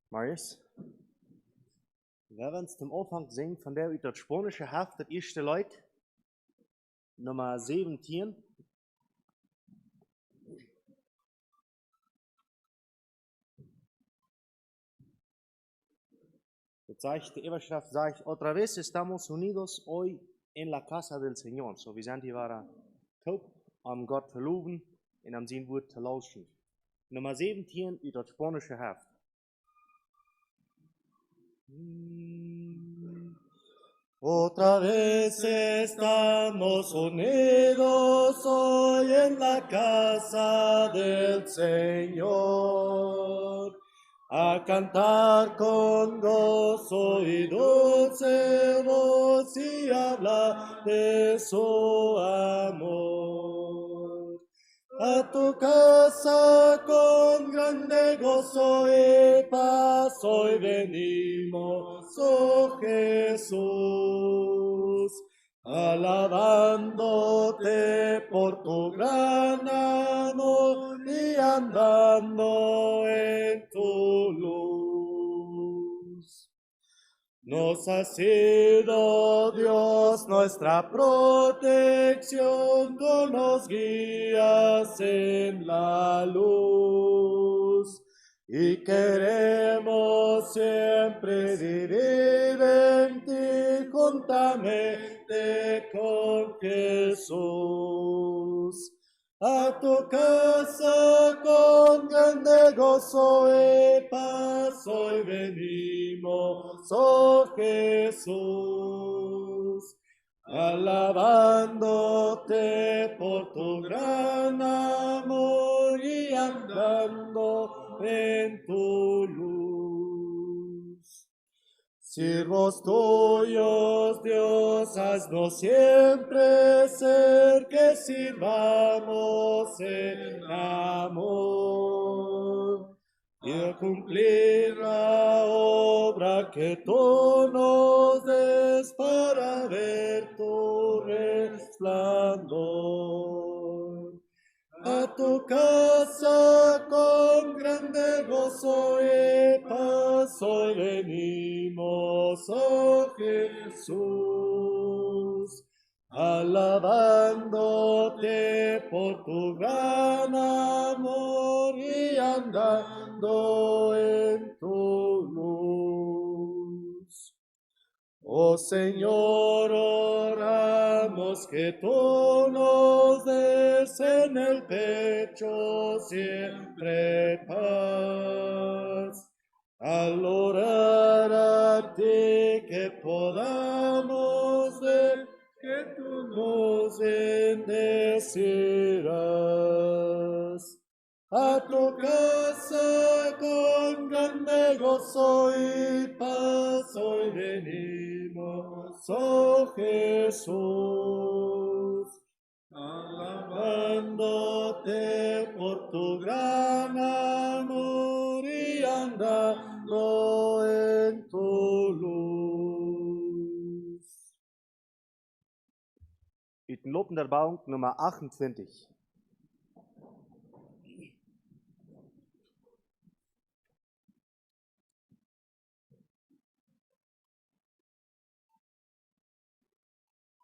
Marius, wir werden zum Anfang singen von der über das spanische Heft, das erste Lied, Nummer 17. Das sagt, die Überschrift sagt, otra vez estamos unidos hoy en la casa del Señor. So, wir sind hier taub, am Gott zu loben und am sein Wort zu lauschen. Nummer 17 über das spanische Heft. Otra vez estamos unidos hoy en la casa del Señor, a cantar con gozo y dulce voz y hablar de su amor. A tu casa con grande gozo y paz hoy venimos, oh Jesús, alabándote por tu gran amor y andando en tu luz. Nos ha sido Dios nuestra protección, tú nos guías en la luz y queremos siempre vivir en ti juntamente con Jesús. A tu casa con grande gozo y paz hoy venimos, oh Jesús, alabándote por tu gran amor y andando en tu luz. Siervos tuyos, Dios, haznos siempre ser que sirvamos en amor y a cumplir la obra que tú nos des para ver tu resplandor. A tu casa con grande gozo y paz hoy venimos, oh Jesús, alabándote por tu gran amor y andando en tu luz. Oh Señor, oramos que tú nos des en el pecho siempre paz. Al orar a ti que podamos ver que tú nos bendecirás. A tu casa con grande gozo y paz hoy venimos, oh Jesús, alabándote por tu gran amor y andando en tu luz. Uit den lopende Bauung Nummer 28.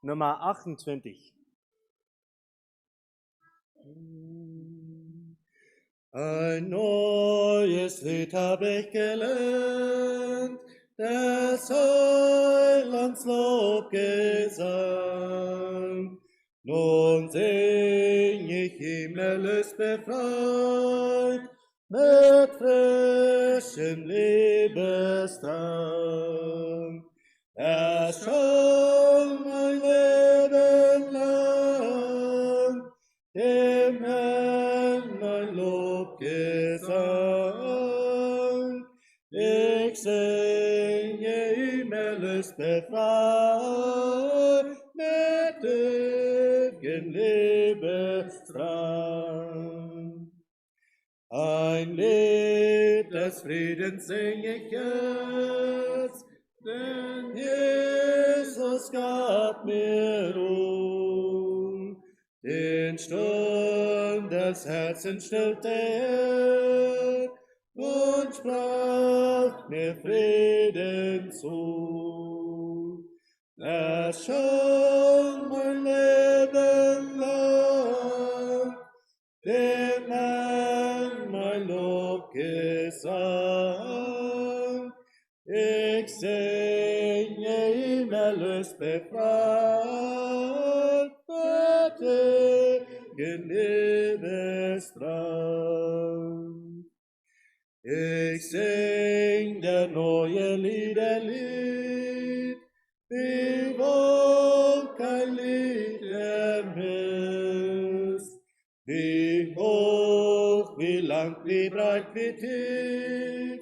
Nummer 28. Ein neues Lied hab ich gelernt, des Heilands Lobgesang. Nun sing ich ihm erlöst befreit, mit frischem Liebesdrang. Es soll mein Leben lang dem Herrn mein Lobgesang. Ich singe ihm erlöst befreit mit ewigem Liebesdrang. Ein Lied des Friedens sing ich jetzt, denn Jesus gab mir Ruhe. Den Sturm des Herzens stillte er und sprach bracht mir Frieden zu. Das schon mein Leben lang, dem Herrn mein Lob gesang. Ich singe ihm erlöst befreit, gegen Liebesdrang. Ich sing der neue Liederlied, wie wohl kein Lied ermisst. Wie hoch, wie lang, wie breit, wie tief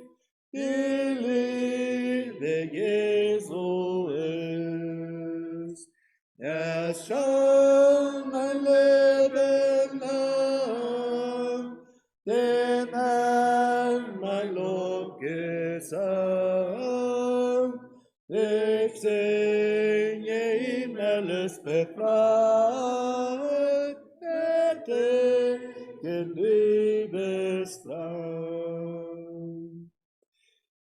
die Liebe Jesu ist. Es schon mein Leben lang, dem Herrn mein Lob gesang. Ich singe ihm erlöst befreit, den Liebesdrang.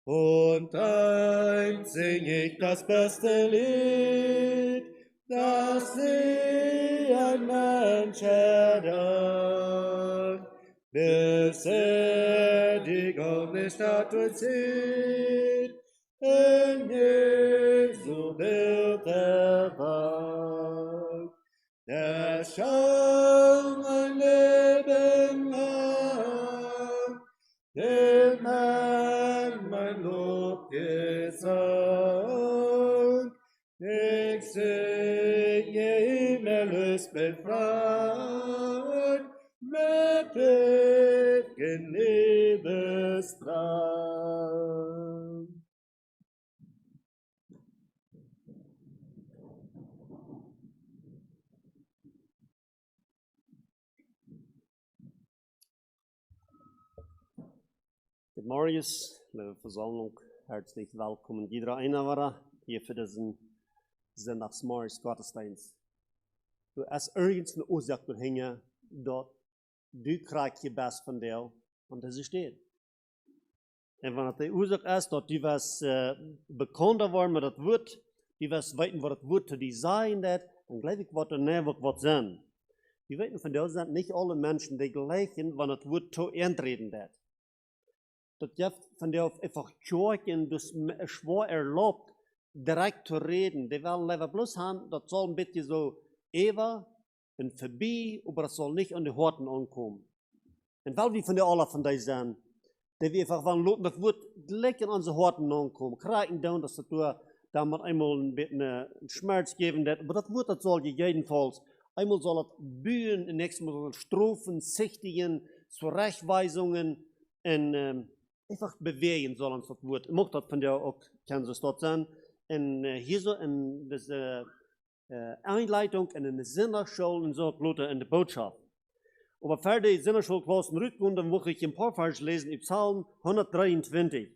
Und eins sing ich das beste Lied, das je ein Mensch erdacht, bis die goldene Statue zieht, in Jesu Bild erwacht. Der schon mein Leben lang, dem Herrn mein Lob gesang. Ich singe ihm erlöst befreit, mit ewigen Liebesdrang. Good morning, liebe Versammlung, herzlich willkommen. Jeder einer war hier für diesen Sonntagsmorgens Gottesdienst. Du hast irgendeine Ursache hängen, dort du kriegst je best von dir und das ist steht. Und wenn das die Ursache ist, dass du was bekannter worden mit das Wort, du was weiten, was das Wort zu dir sein wird, dann glaube ich, was du nicht was sein. Wir wissen von dir sind nicht alle Menschen die gleichen, wenn das Wort zu eintreten wird. Das gibt von dir einfach Kirchen, das schwer erlaubt, direkt zu reden. Die werden lieber bloß haben, das soll ein bisschen so über und vorbei, aber das soll nicht an die Horten ankommen. Und weil wir von der alle von dir sind, die wir einfach wollen, das wird gleich an unsere Horten ankommen. Kriegen dann, dass das damit einmal ein bisschen Schmerz geben wird, aber das Wort, das soll jedenfalls, einmal soll es bühen, nächstes Mal soll es Strophen, Sichtigen, Zurechtweisungen und einfach bewegen soll uns das Wort. Ich mag das von dir auch, kann es dort sein. Und hier so in dieser Einleitung in eine Sinnerschule und so, Leute, in der Botschaft. Aber für die Sinnerschulklassen rückkommen, dann muss ich ein paar Vers lesen, im Psalm 123.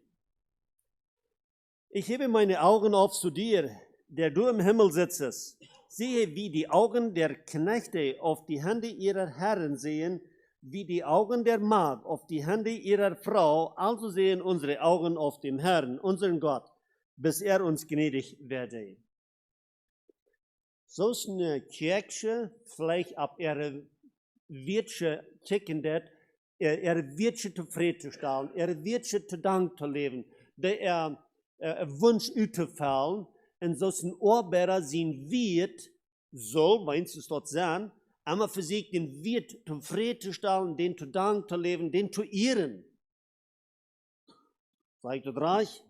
Ich hebe meine Augen auf zu dir, der du im Himmel sitzest. Siehe, wie die Augen der Knechte auf die Hände ihrer Herren sehen, wie die Augen der Magd auf die Hände ihrer Frau, also sehen unsere Augen auf den Herrn, unseren Gott, bis er uns gnädig werde. So ist eine Kirche vielleicht ab ihre Wirtsche checken, ihre Wirtsche zufriedenzustellen, ihre Wirtsche zu Dank zu leben, der Wunsch auszufallen, und so ist ein Arbeiter sein wird, soll, wenn es dort sein, einmal für sich den Wirt zufriedenzustellen, den zu Dank zu leben, den zu ehren. Sag ich das reich?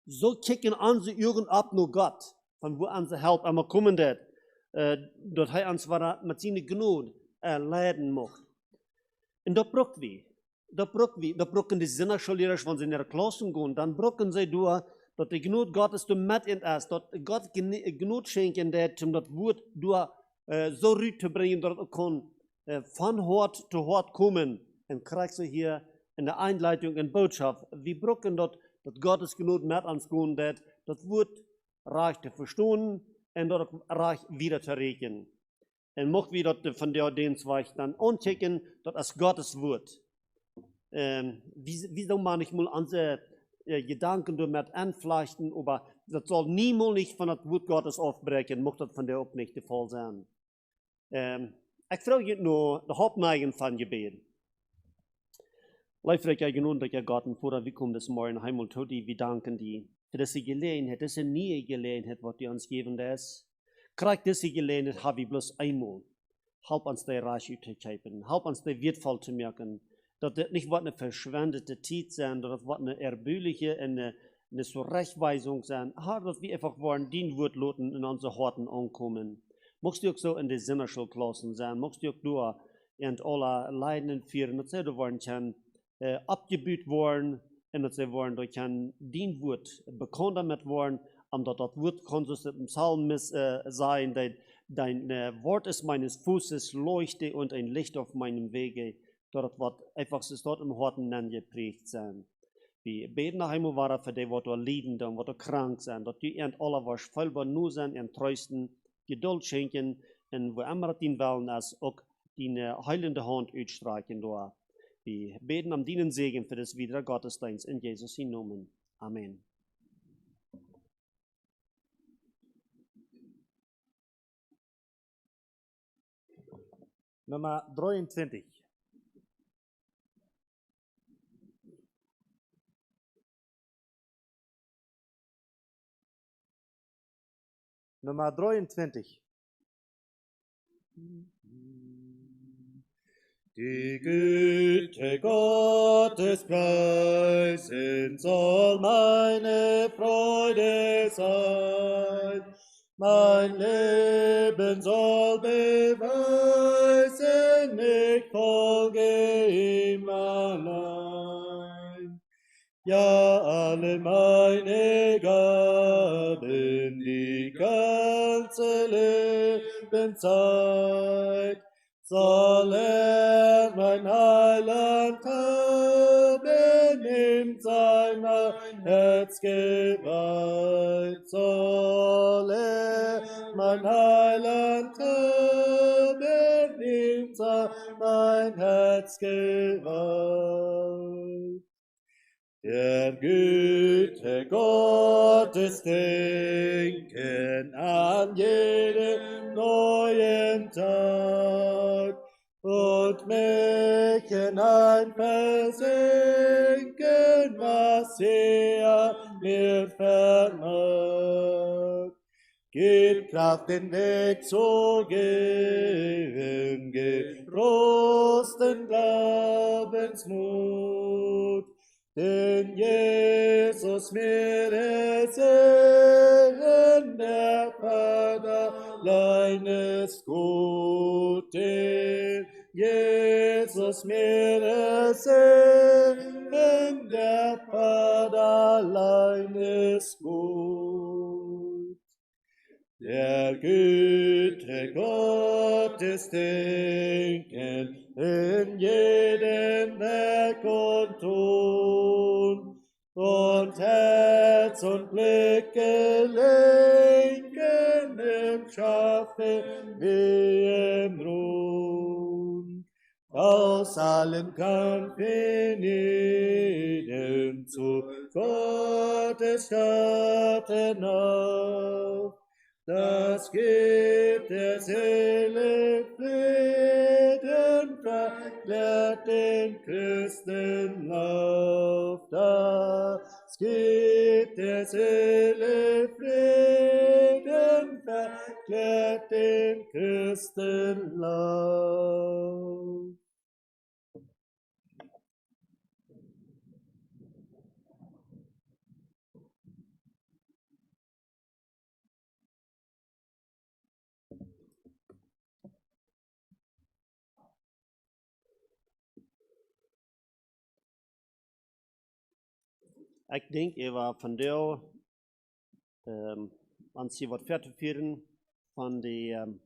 So kicken unsere Augen ab nur Gott, von wo unsere Help einmal kommen wird, dort er uns war mit seiner Gnade leiden mocht. Und da braucht wir, da brauchen die Sinnerschullehrer, wenn sie in ihre Klassen gehen, dann brauchen sie durch, dass die Gnade Gottes mit in ist, dass Gott Gnade schenken wird, um das Wort durch so rüt zu bringen, dass er kann von Hort zu Hort kommen. Und kriegst du hier in der Einleitung in Botschaft, wir brauchen dort, dass Gottes Gnade mit uns gehen wird, das Wort reich zu verstehen und dort reich wieder zu reden. Und mocht wir dort von der Dienstweich dann anchecken, das ist Gottes Wort. Wieso manchmal unsere Gedanken damit anflechten, aber das soll niemals nicht von das Wort Gottes aufbrechen, muss das von der auch nicht der Fall sein. Ich frage je nur de Hauptneigen van gebeden. Leifrijk ik genoemd dat je God en voordat we komen des morgen heimel tot die we danken die voor deze gelegenheid, deze nieuwe gelegenheid wat die ons gegeven is. Krijg deze gelegenheid heb we bloos eenmaal. Help ons die rasch uit te kijken. Help ons die wertvoll te merken. Dat dit niet wat een verschwendete tijd zijn, dat het wat een erbauliche en eine Zurechtweisung sein, dass wir einfach wollen, den Wort lassen in unsere Horten ankommen. Magst du auch so in die Sinnerschulklassen sein, magst du auch nur in alle Leiden führen, dass sie wollen kann, abgebüht worden, und dass sie wollen, dass kann den Wort bekannt damit worden, und dass das Wort kann so im Psalm sein, dein Wort ist meines Fußes Leuchte und ein Licht auf meinem Wege, dass das Wort einfach so dort im Horten geprägt sein. Wir beten nach einmal war für die, die leiden, die krank sind, dass die alle was vollbar nur sind, und trösten, Geduld schenken, und wo immer die wollen, als auch die heilende Hand ausstreichen. Wir beten am dienen Segen für das wieder Gottesdienst in Jesus Namen. Amen. Nummer 23. Nummer 23. Die Güte Gottes preisen soll meine Freude sein. Mein Leben soll beweisen, ich folge ihm allein. Ja, alle meine Gaben, die ganze Lebenszeit, soll mein Heiland haben, in seiner Herz geweiht. Soll mein Heiland haben, in sein Herz geweiht. Der Güte Gottes denken an jedem neuen Tag und möchten ein versenken, was er mir vermag. Gib Kraft, den Weg zu gehen, getrosten Glaubensmut. Denn Jesus mir ersehen, der Vater allein ist gut. Denn Jesus mir ersehen, der Vater allein ist gut. Der Güte Gottes denken in jedem Werk und Tun und Herz und Blicke lenken im Schaffen wie im Ruhm. Aus allem Kampf in jedem zu Gottes Schatten auf. Das gibt der Seele Frieden, verklärt den Christenlauf. Das gibt der Seele Frieden, verklärt den Christenlauf. Ik denk even van deel, als je wat verder vieren, van den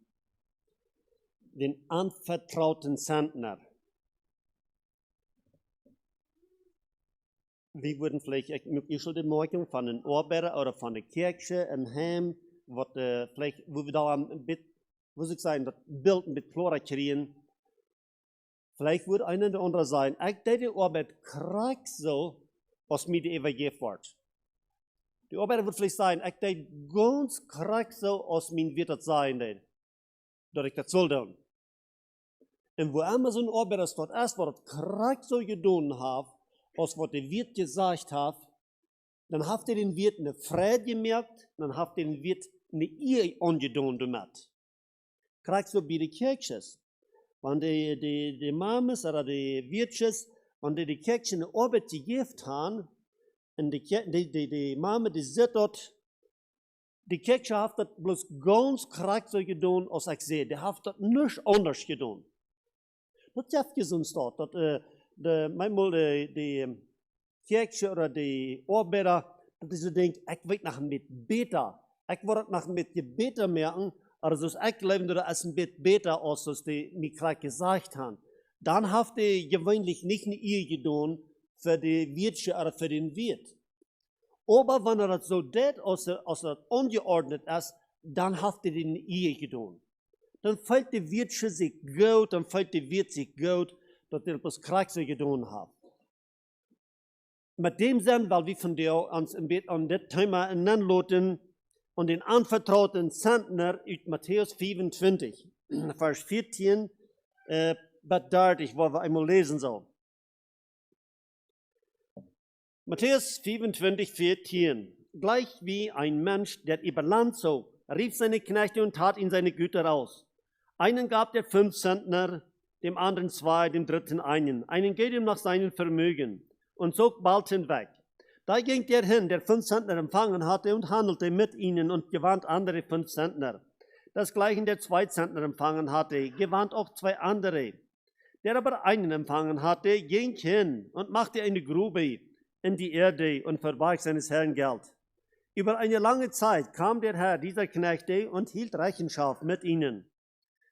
anvertrauten Sandner. Wir würden vielleicht, ich sollte morgen von den Arbeiter oder von der Kirche ein Heim, wat, vielleicht, wo wir da ein bisschen, muss ich sagen, das Bild ein bisschen klarer kriegen. Vielleicht würde einer oder andere sagen, ich die Arbeit krieg so, als mir die übergeben wird. Die Arbeiter wird vielleicht sagen, ich denke ganz korrekt so, als mir wird das sein, dass ich das soll tun. Und wo immer so ein Arbeiter dort ist, wo das korrekt so getan hat, als was der Wirt gesagt hat, dann hat er den Wirt eine Freude gemerkt, dann hat er den Wirt eine Ehe angetan damit. Korrekt so bei den Kirches. Wenn die Mames oder die Wirtschaft, wenn die Kirche eine Arbeit gegeben haben, und die Mama, die sitzt dort, die Kirche hat das bloß ganz korrekt so getan, als ich sehe. Die hat das nicht anders getan. Das hilft uns dort. Manchmal die Kirche oder die Arbeiter, dass sie denken, ich will nach mit Beter. Ich will nach mit Gebeter merken, aber so ich glaube, dass es ein bisschen besser ist, als die mir gerade gesagt haben. Dann hat die gewöhnlich nicht eine Ehe getan für die Wirtschaft oder für den Wirt. Aber wenn das so tut, als das ungeordnet ist, dann hat die eine Ehe getan. Dann fällt die Wirtschaft sich gut, dann fällt die Wirt sich gut, dass die etwas Kriegs getan hat. Mit dem Sinn, weil wir von dir uns an das Thema anlauten und den anvertrauten Zentner aus Matthäus 25, Vers 14, bis 30, wo wir einmal lesen sollen. Matthäus 25, 14. Gleich wie ein Mensch, der über Land zog, rief seine Knechte und tat ihnen seine Güter aus. Einen gab der 5 Zentner, dem anderen 2, dem dritten einen jedem nach seinem Vermögen und zog bald hinweg. Da ging der hin, der 5 Zentner empfangen hatte und handelte mit ihnen und gewann andere 5 Zentner. Desgleichen der 2 Zentner empfangen hatte, gewann auch 2 andere. Der aber einen empfangen hatte, ging hin und machte eine Grube in die Erde und verbarg seines Herrn Geld. Über eine lange Zeit kam der Herr dieser Knechte und hielt Rechenschaft mit ihnen.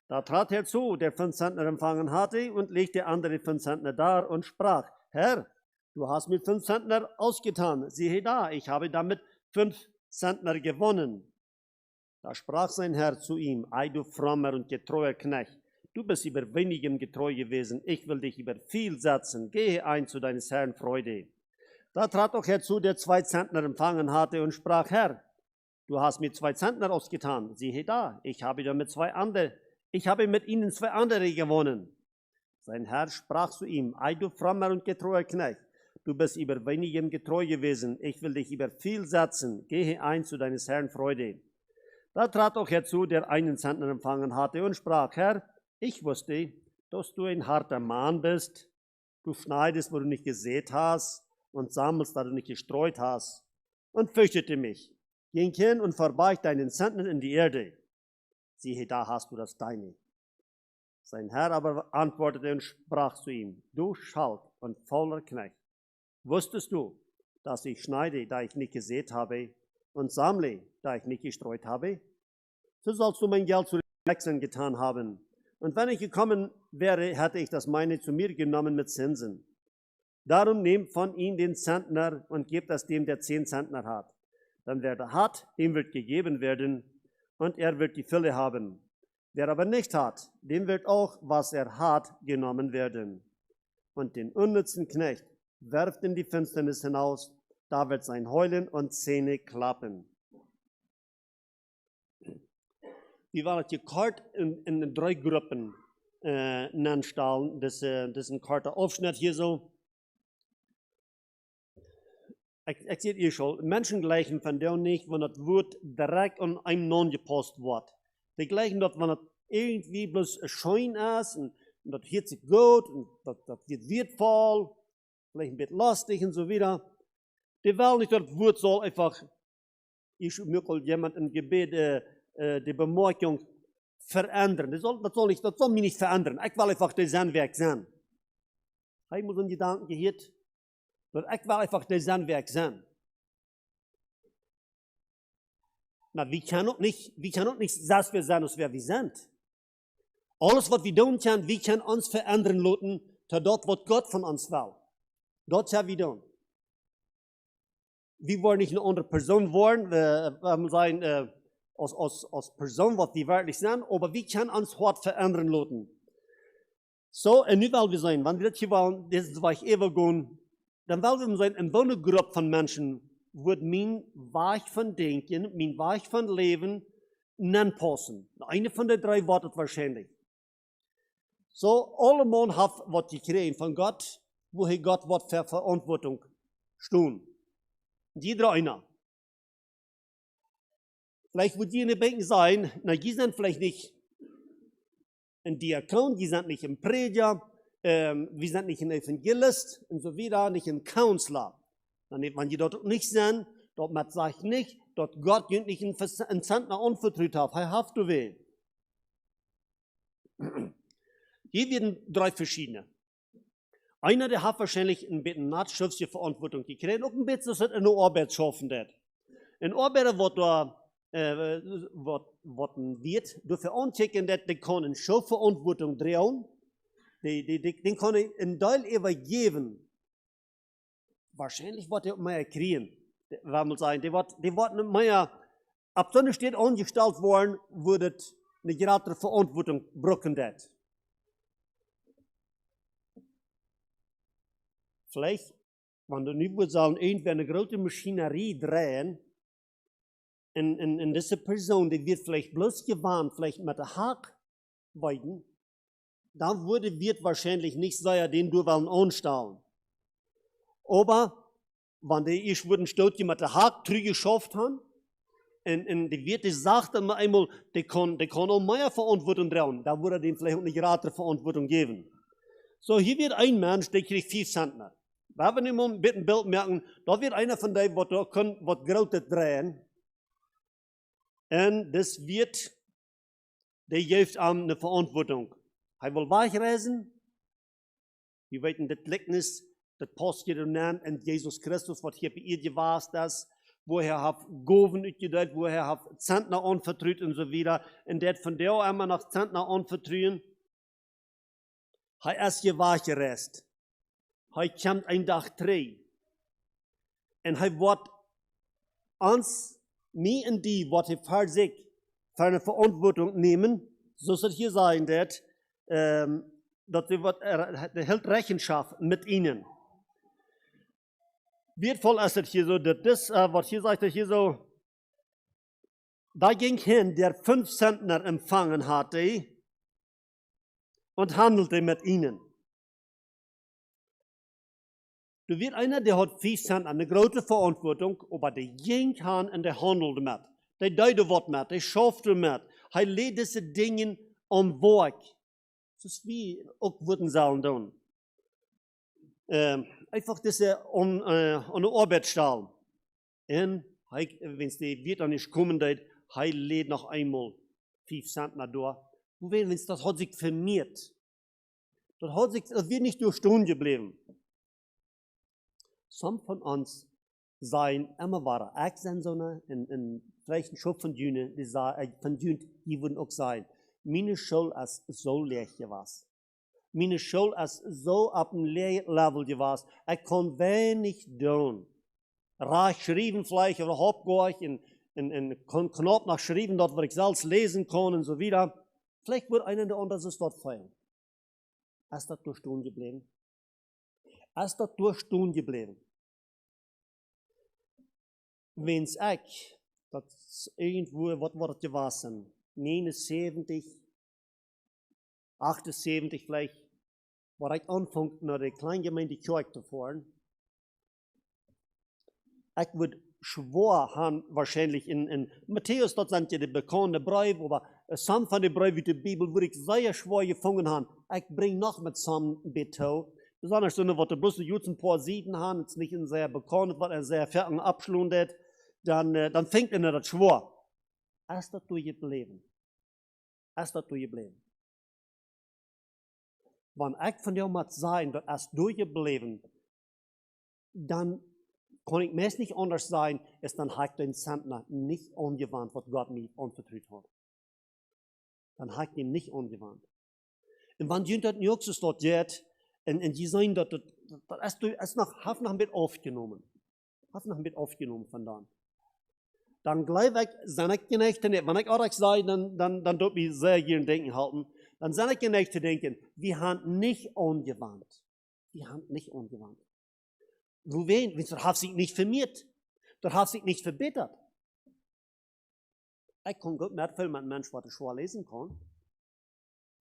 Da trat er zu, der 5 Zentner empfangen hatte, und legte andere 5 Zentner dar und sprach, Herr, du hast mir 5 Zentner ausgetan, siehe da, ich habe damit 5 Zentner gewonnen. Da sprach sein Herr zu ihm, ei du frommer und getreuer Knecht, du bist über wenigem getreu gewesen, ich will dich über viel setzen, gehe ein zu deines Herrn Freude. Da trat auch herzu, der 2 Zentner empfangen hatte und sprach, Herr, du hast mir 2 Zentner ausgetan, siehe da, ich habe mit ihnen 2 andere gewonnen. Sein Herr sprach zu ihm, ei du frommer und getreuer Knecht, du bist über wenigem getreu gewesen, ich will dich über viel setzen, gehe ein zu deines Herrn Freude. Da trat auch herzu, der einen Zentner empfangen hatte und sprach, Herr, ich wusste, dass du ein harter Mann bist, du schneidest, wo du nicht gesät hast, und sammelst, da du nicht gestreut hast, und fürchtete mich, ging hin und verbarg deinen Zentner in die Erde. Siehe, da hast du das deine. Sein Herr aber antwortete und sprach zu ihm, du Schalk und fauler Knecht, wusstest du, dass ich schneide, da ich nicht gesät habe, und sammle, da ich nicht gestreut habe? So sollst du mein Geld zu den Wechseln getan haben. Und wenn ich gekommen wäre, hätte ich das meine zu mir genommen mit Zinsen. Darum nehmt von ihm den Zentner und gebt es dem, der 10 Zentner hat. Dann wer da hat, dem wird gegeben werden, und er wird die Fülle haben. Wer aber nicht hat, dem wird auch, was er hat, genommen werden. Und den unnützen Knecht werft in die Finsternis hinaus, da wird sein Heulen und Zähne klappen. Wir waren gekart in 3 Gruppen nanstellen. Das ist ein karter Aufschnitt hier so. Ich sehe ihr schon, Menschen gleichen von der nicht, wenn das Wort direkt an einem Namen gepasst wird. Die gleichen dort, wenn das irgendwie bloß schön ist und das hört sich gut und das wird wertvoll, vielleicht ein bisschen lustig und so wieder. Die wollen nicht, das Wort soll einfach, ich möchte jemand im Gebet die Bemerkung verändern. Das soll mich nicht verändern. Ich will einfach das sein, wer ich sein. Habe ich mir so einen Gedanken gehört? Ich will einfach das sein, wer ich sein. Na, wir können auch nicht selbst wir sein, als wer wir sind. Alles, was wir tun können, wir können uns verändern lassen, zu dort, was Gott von uns will. Das haben wir tun. Wir wollen nicht eine andere Person werden, wir sein, als Person, was wir wirklich sind, aber wir können uns hart verändern lassen. So, und nun wollen wir sein, wenn wir das hier wollen, das ist, was ich immer gehen, dann wollen wir sein, in so einer Gruppe von Menschen wird mein Weg von Denken, mein Weg von Leben nicht passen. Eine von den drei Worten wahrscheinlich. So, alle Menschen haben was gekriegt von Gott, woher Gott wird für Verantwortung stehen. Jeder einer. Vielleicht wird jene Banken sein, na, die sind vielleicht nicht ein Diakon, die sind nicht ein Prediger, wir sind nicht ein Evangelist und so wieder, nicht ein Counselor. Wenn die dort nicht sind, dort man sagt nicht, dort Gott nicht einen Zentner anvertraut hat, er hat du weh. Hier werden drei verschiedene. Einer, der hat wahrscheinlich ein bisschen nachschriftliche Verantwortung gekriegt, auch ein bisschen, dass er in der Arbeit schaffen wird. In der Arbeit wird da, wird dafür anchecken, dass der kann eine Schulverantwortung drehen, den kann er einen Teil übergeben. Wahrscheinlich wird er mehr kriegen, wenn man sagen, der wird nicht mehr, ab so einer steht angestellt worden, würde eine größere Verantwortung brauchen. Vielleicht, wenn du nicht würdest sagen, irgendwie eine große Maschinerie drehen, und diese Person, die wird vielleicht bloß gewarnt, vielleicht mit der Hack weiden, dann wird wahrscheinlich nicht sein, den du wollen anstellen. Aber, wenn die ich würden Stotje mit der Hack geschafft haben, und die wird sagt dann einmal, die kann auch mehr Verantwortung tragen, da würde dem vielleicht auch eine größere Verantwortung geben. So, hier wird ein Mensch, der kriegt 5 Zentner. Wir haben immer ein bisschen Bild merken, da wird einer von denen, was Großes drehen. Und das wird, der gibt ihm eine Verantwortung. Er will wegreisen. Wir wissen, das Gleichnis, das passt hier in Jesus Christus, was hier bei ihr gewesen ist, wo er hat Goven utgedeelt, wo er hat Zentner anvertraut und so weiter. Und der von der einmal nach Zentner anvertrauen, er ist hier weggereist. Er kommt ein Tag 3. Und er wird uns, mir und die, was er für sich für eine Verantwortung nehmen, so soll hier sein, dass er hält Rechenschaft mit ihnen. Wertvoll ist es hier so, dass das, was hier sagt, hier so, da ging hin, der 5 Zentner empfangen hatte und handelte mit ihnen. Du wird einer, der hat 5 Zentner, eine große Verantwortung, aber der ging hin und der handelt mit. Der deute was mit, der schaffte mit. Er lädt diese Dinge am Werk. Das ist wie auch würden sollen tun. Einfach diese an der Arbeit stellen. Und wenn es die wird dann nicht kommen, er lädt noch einmal 5 Zentner durch. Und wenn es das hat sich vermehrt. Das wird nicht durch Stunden geblieben. Some von uns seien immer wahrer. Ich sind so in vielleicht ein Schub von Düne, die würden auch sein. Meine Schule ist so leer gewesen. Meine Schule ist so auf dem Level gewesen. Ich kann wenig tun. Reich schreiben vielleicht oder hauptgleich und knapp nach schreiben, dort, wo ich selbst lesen kann und so wieder. Vielleicht wird einer der anderen dort feiern. Ist das durch Stunden geblieben? Ist das durch Stunden geblieben? Wenn's ich, das irgendwo, was war das gewesen? 79, 78 vielleicht, war ich anfangen, nach der Kleingemeinde Kirche zu fahren. Ich würde schwor haben, wahrscheinlich in Matthäus, dort sind ja die bekannten Briefe, aber some von den Briefen der Bibel würde ich sehr schwer gefangen haben. Ich bringe noch mit some Beto. Besonders so, was der bloß ein paar Sieden haben, ist nicht ein sehr bekannt, was er sehr fertig abschlundet, dann fängt er das schwor. Ist das durchgeblieben? Ist das durchgeblieben? Wenn ich von dir mal sagen, das ist durchgeblieben, dann kann ich meist nicht anders sein, als dann habe ich den Zentner nicht angewandt, was Gott mir anvertraut hat. Dann habe ich ihn nicht angewandt. Und wenn jemand das nicht so dort geht, und die sagen, das ist noch ein bisschen aufgenommen. Hat noch ein bisschen aufgenommen von dann. Dann gleich weg, sind ich geneigt, wenn ich auch sage, dann tut mich sehr gerne denken halten, dann sind ich geneigt zu denken, wir haben nicht angewandt. Wir haben nicht angewandt. Wohin? Dat heeft zich niet vermeerd. Dat heeft zich niet verbeterd. Ik kon goed met veel met mensen wat ik schwaar lezen kon.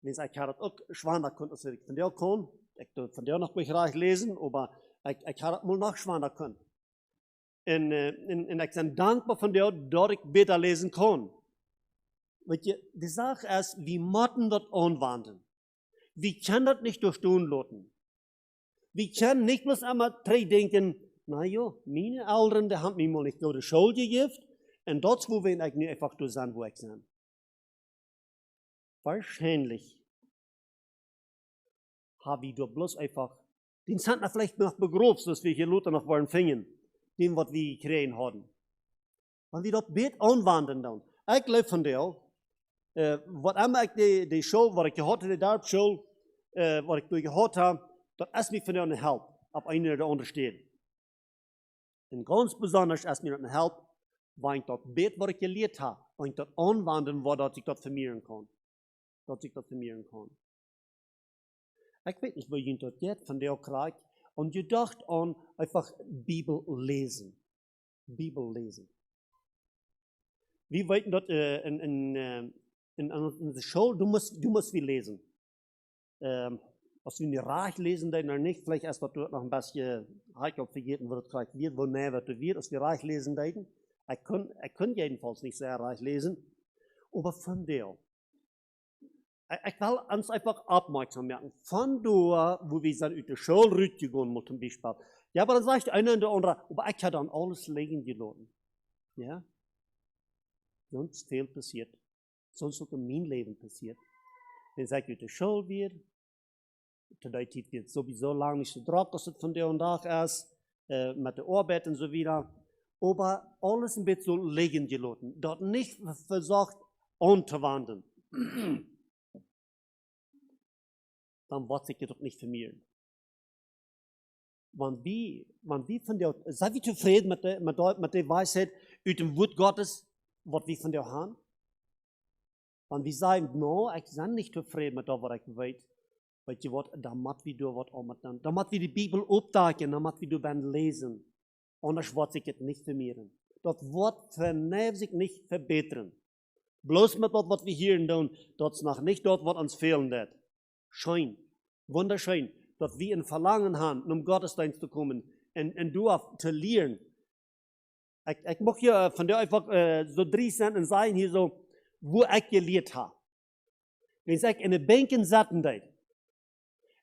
Dus ik had het ook zwaarder kunnen als ik van jou kon. Ik doe van jou nog meer graag lezen, maar ik had het maar nog zwaarder kunnen. En ik ben dankbaar van jou dat ik beter lezen kon. Weet je, de zaak is, we moeten dat aanwenden. We kunnen dat niet durchstehen lassen. We kunnen nicht bloß einmal denken, na ja, meine Eltern, die haben mir mal nicht nur die Schuld gegeben, und dort, wo wir eigentlich einfach durch sein, wo ich bin. Wahrscheinlich habe ich doch bloß einfach, den sind wir vielleicht noch begrobst, dass wir hier Luther noch wollen fingen, dem, was wir gekriegt haben. Wenn wir dort bet anwenden dann. Ich glaube von dir, was immer ich die Schuld, was ich gehört habe, die Darbschuld, was ich gehört habe, dat is mij van jou een help op een of andere steden. En ganz besonders is mij dat een help, wanneer ik dat weet wat ik geleerd heb, wanneer ik dat aanwenden waar dat ik dat vermeerderen kan. Ik weet niet, waar je dat jetzt van jou krijgt, en je dacht aan einfach Bibel lezen. Wie weten dat in de school, du musst wie lesen. Als we niet raar lezen, dan niet. Vielleicht als dat nog een beetje hard op vergeten wordt, krijg je wo näher wat weer. Als we raar lezen, dan. Ik kan jedenfalls niet sehr raar lezen. Aber von der. Ich will uns einfach aufmerksam machen. Von da, wo wir sind, uit de Schule rausgegangen, zum Beispiel. Ja, aber dann sagt der eine und der andere, aber ich habe dann alles liegen gelassen. Ja? Sonst viel passiert. Sonst auch in meinem Leben passiert. Dann sage ich uit de Schule wieder. Zu der Zeit wird sowieso lang nicht so drauf, dass es von der und Tag ist, mit der Arbeit und so weiter. Aber alles ein bisschen so liegen gelassen. Dort nicht versucht anzuwenden. Dann wird sich das doch nicht vermehren. Wenn wir von der, seid ihr zufrieden mit der Weisheit, mit dem Wort Gottes, was wir von der haben? Wenn wir sagen, no, ich bin nicht zufrieden mit dem, was ich weiß, weet je wat, dan moet we door wat om. Dan moet we de Bibel optaken, dan moet we door lezen. Anders wordt zich het niet vermeerderen. Dat wordt zich niet verbeteren. Bloos met wat we hier doen, dat is nog niet dat wat ons fehlen wird. Schön, wunderschön, dat we een verlangen hebben om Gottesdienst te komen en door te leren. Ik mag je van daar einfach zo 3 Centen zeggen hier zo, wo ik geleerd heb. Wenn ik in de banken zaten deed,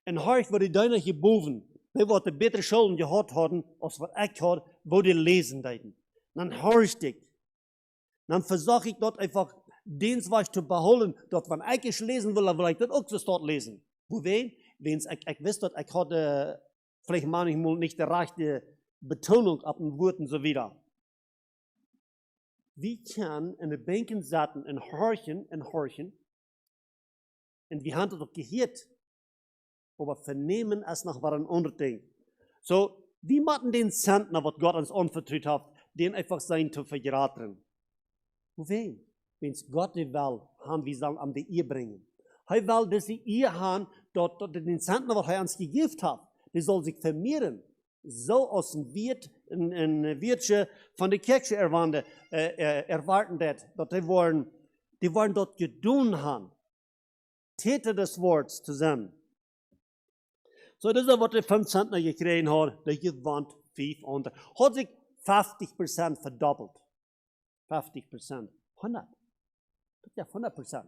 en hoort wat die duinen geboven, bij wat de betere schulden gehad hadden, als wat ik had, wo die lezen deden. Dan hoort ik. Dan versuch ik dat einfach dienstweis te behouden, dat wanneer ik eens lezen wil ik dat ook zo start lezen. Wohin? Wens ik wist dat ik had vielleicht manchmal nicht die rechte Betonung auf den Worten so wieder. Wir können in den Bänken sitzen und horchen, und wir haben das auch gehört, aber vernehmen es noch war ein anderes Ding. So, wir machen den Zentner, was Gott uns anvertraut hat, den einfach sein zu verraten. Wohin? Wenn es Gott will, haben wir sollen an die Ehe bringen. Er will, dass die Ehe haben, dort den Zentner, was er uns gegeben hat, die soll sich vermehren. So aus dem Wirt, ein Wirtsche von der Kirche erwarten, dass die wollen dort gedun haben. Täter des Wortes zusammen. So, das ist, was die 5 Zentner gekriegt haben, der gewandt 500. Hat sich 50% verdoppelt. 50%. 100. Ja, 100%.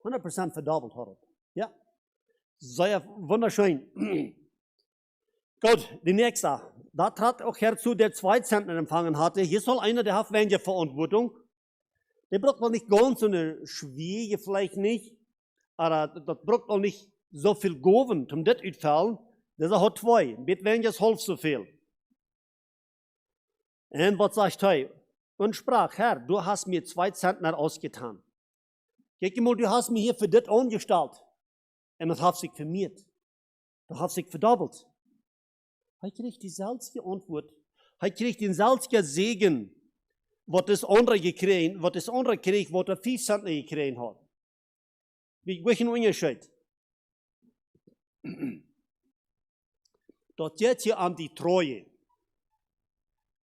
100% verdoppelt hat er. Ja. Sehr wunderschön. Gut, die nächste. Da trat auch herzu, der 2 Zentner empfangen hatte. Hier soll einer, der hat weniger Verantwortung. Der braucht mal nicht ganz so eine schwierige, vielleicht nicht. Aber das braucht auch nicht so viel Goven, um das uitfallen. Der hat 2. Mit weniger ist halb so viel. Und was sagt er? Und sprach, Herr, du hast mir 2 Zentner ausgetan. Kijk mal, du hast mir hier für das angestellt. Und das hat sich vermehrt. Das hat sich verdoppelt. Er kriegt die seltsame Antwort. Er kriegt den seltsamen Segen, was das andere gekriegt, was das andere kriegt, was der 5 Zentner gekriegt hat. Welchen Unterschied? Das geht hier an die Treue.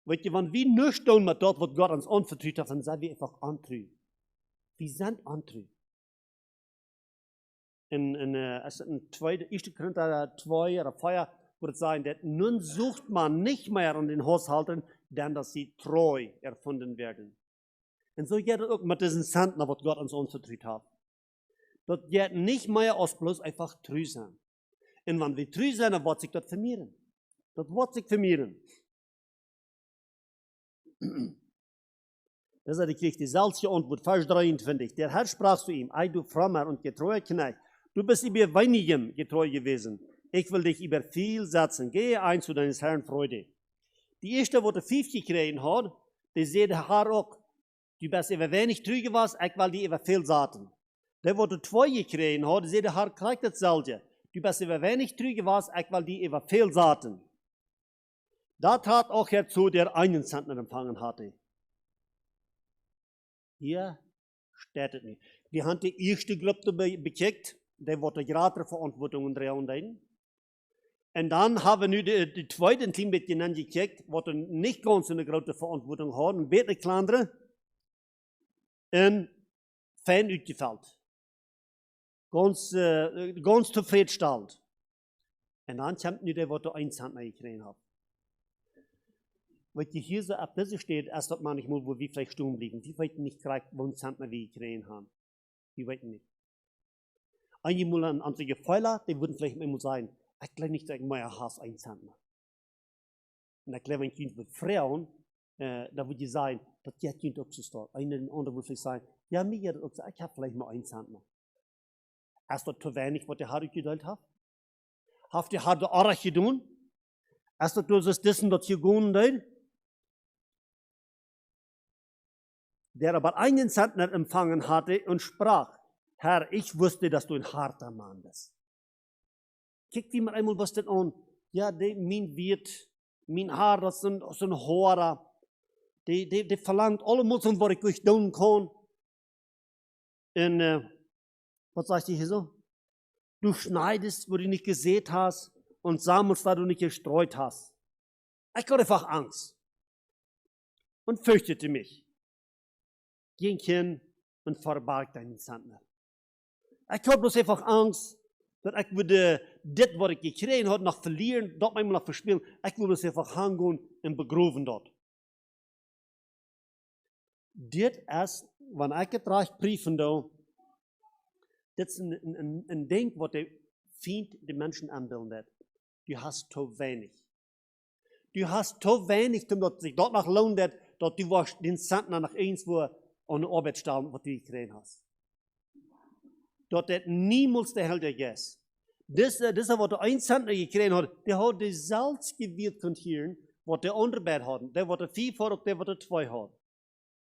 Weet je, wenn wir nichts tun mit dort, was Gott uns anvertraut hat, dann sind wir einfach antrü. Wir sind antrü. Als het in 1. Korinther 2 oder 4 wordt het zijn, dat nun sucht man nicht mehr an den Haushalten, denn dass sie treu erfunden werden. Und so geht es auch mit diesen Zentner, was Gott uns anvertraut hat. Das geht nicht mehr aus bloß einfach treu sein. Und wenn wir treu sind, dann wird sich das vermehren. Das wird sich vermehren. Das ist die dieselbe Antwort, Vers 23. Der Herr sprach zu ihm, ei du frommer und getreuer Knecht, du bist über weinigem getreu gewesen. Ich will dich über viel setzen. Gehe ein zu deines Herrn Freude. Die erste, die 50 gekriegt hat, die sieht der Herr auch, du bist über wenig treu gewesen, ich will die über viel saten. Der, die 2 gekriegt hat, die sieht der Herr gleich dasselbe. Du bist über wenig treu gewesen, ich will die über viel saten. Da tat auch herzu, der einen Zentner empfangen hatte. Hier steht es nicht. Wir haben die erste Gruppe bekickt, der wurde gerade Verantwortung und Realen. Und dann haben wir die zweite Team mit denen gekickt, die nicht ganz eine große Verantwortung haben, ein bisschen kleinere, und fein ausgefällt. Ganz zufriedenstellend. Und dann kommt nur der, der einen Zentner gekriegt hat. Weil hier so ab dieser steht, erst hat man nicht mal, wo wir vielleicht stumm liegen. Die wissen nicht gleich, wo ein Zentner wir gekriegt haben. Die wissen nicht. Einige an andere Pfeiler, die würden vielleicht immer sagen, ich glaube nicht, dass ich mehr Hass ein Zentner. Und ich glaube, ein Kind mit Frauen, da würde ich sagen, das geht Kind auch zu stark. Einer andere würde vielleicht sagen, ja, mir geht das auch so, ich habe vielleicht mal ein Zentner. Ist das zu wenig, was der Herr geduldet hat? Hat der Herr die Arach getan? Ist das das Dessen, das hier gehen soll? Der aber einen Zentner empfangen hatte und sprach, Herr, ich wusste, dass du ein harter Mann bist. Kijk wie mal einmal was das an. Ja, mein Wirt, mein Haar, das sind Haare. Die verlangt alles, was ich euch tun kann. Und was sagt ihr hier so? Du schneidest, wo du nicht gesät hast und sammelst, da du nicht gestreut hast. Ich hatte einfach Angst und fürchtete mich. Ging hin und verbarg deinen Zentner. Ich hatte bloß einfach Angst, dass ich würde das, was ich gekriegt habe, noch verlieren, dort einmal noch verspielen. Ich würde es einfach hängen und begraben dort. Das ist, wenn ich getragen briefen da, das ist ein Ding, was der Feind die Menschen anbildet. Du hast zu wenig. Du hast zu wenig, damit sich dort noch lohnt, dass du den Zentner nach irgendwo an der Arbeit stellen, was du gekriegt hast. Dort hat niemals der Held gegessen. Das, was der ein Zentner gekriegt hat, der hat die Salz gewirkt von hier, was der andere Bett hat. Der, was der 4 hat, der, was der 2 hat.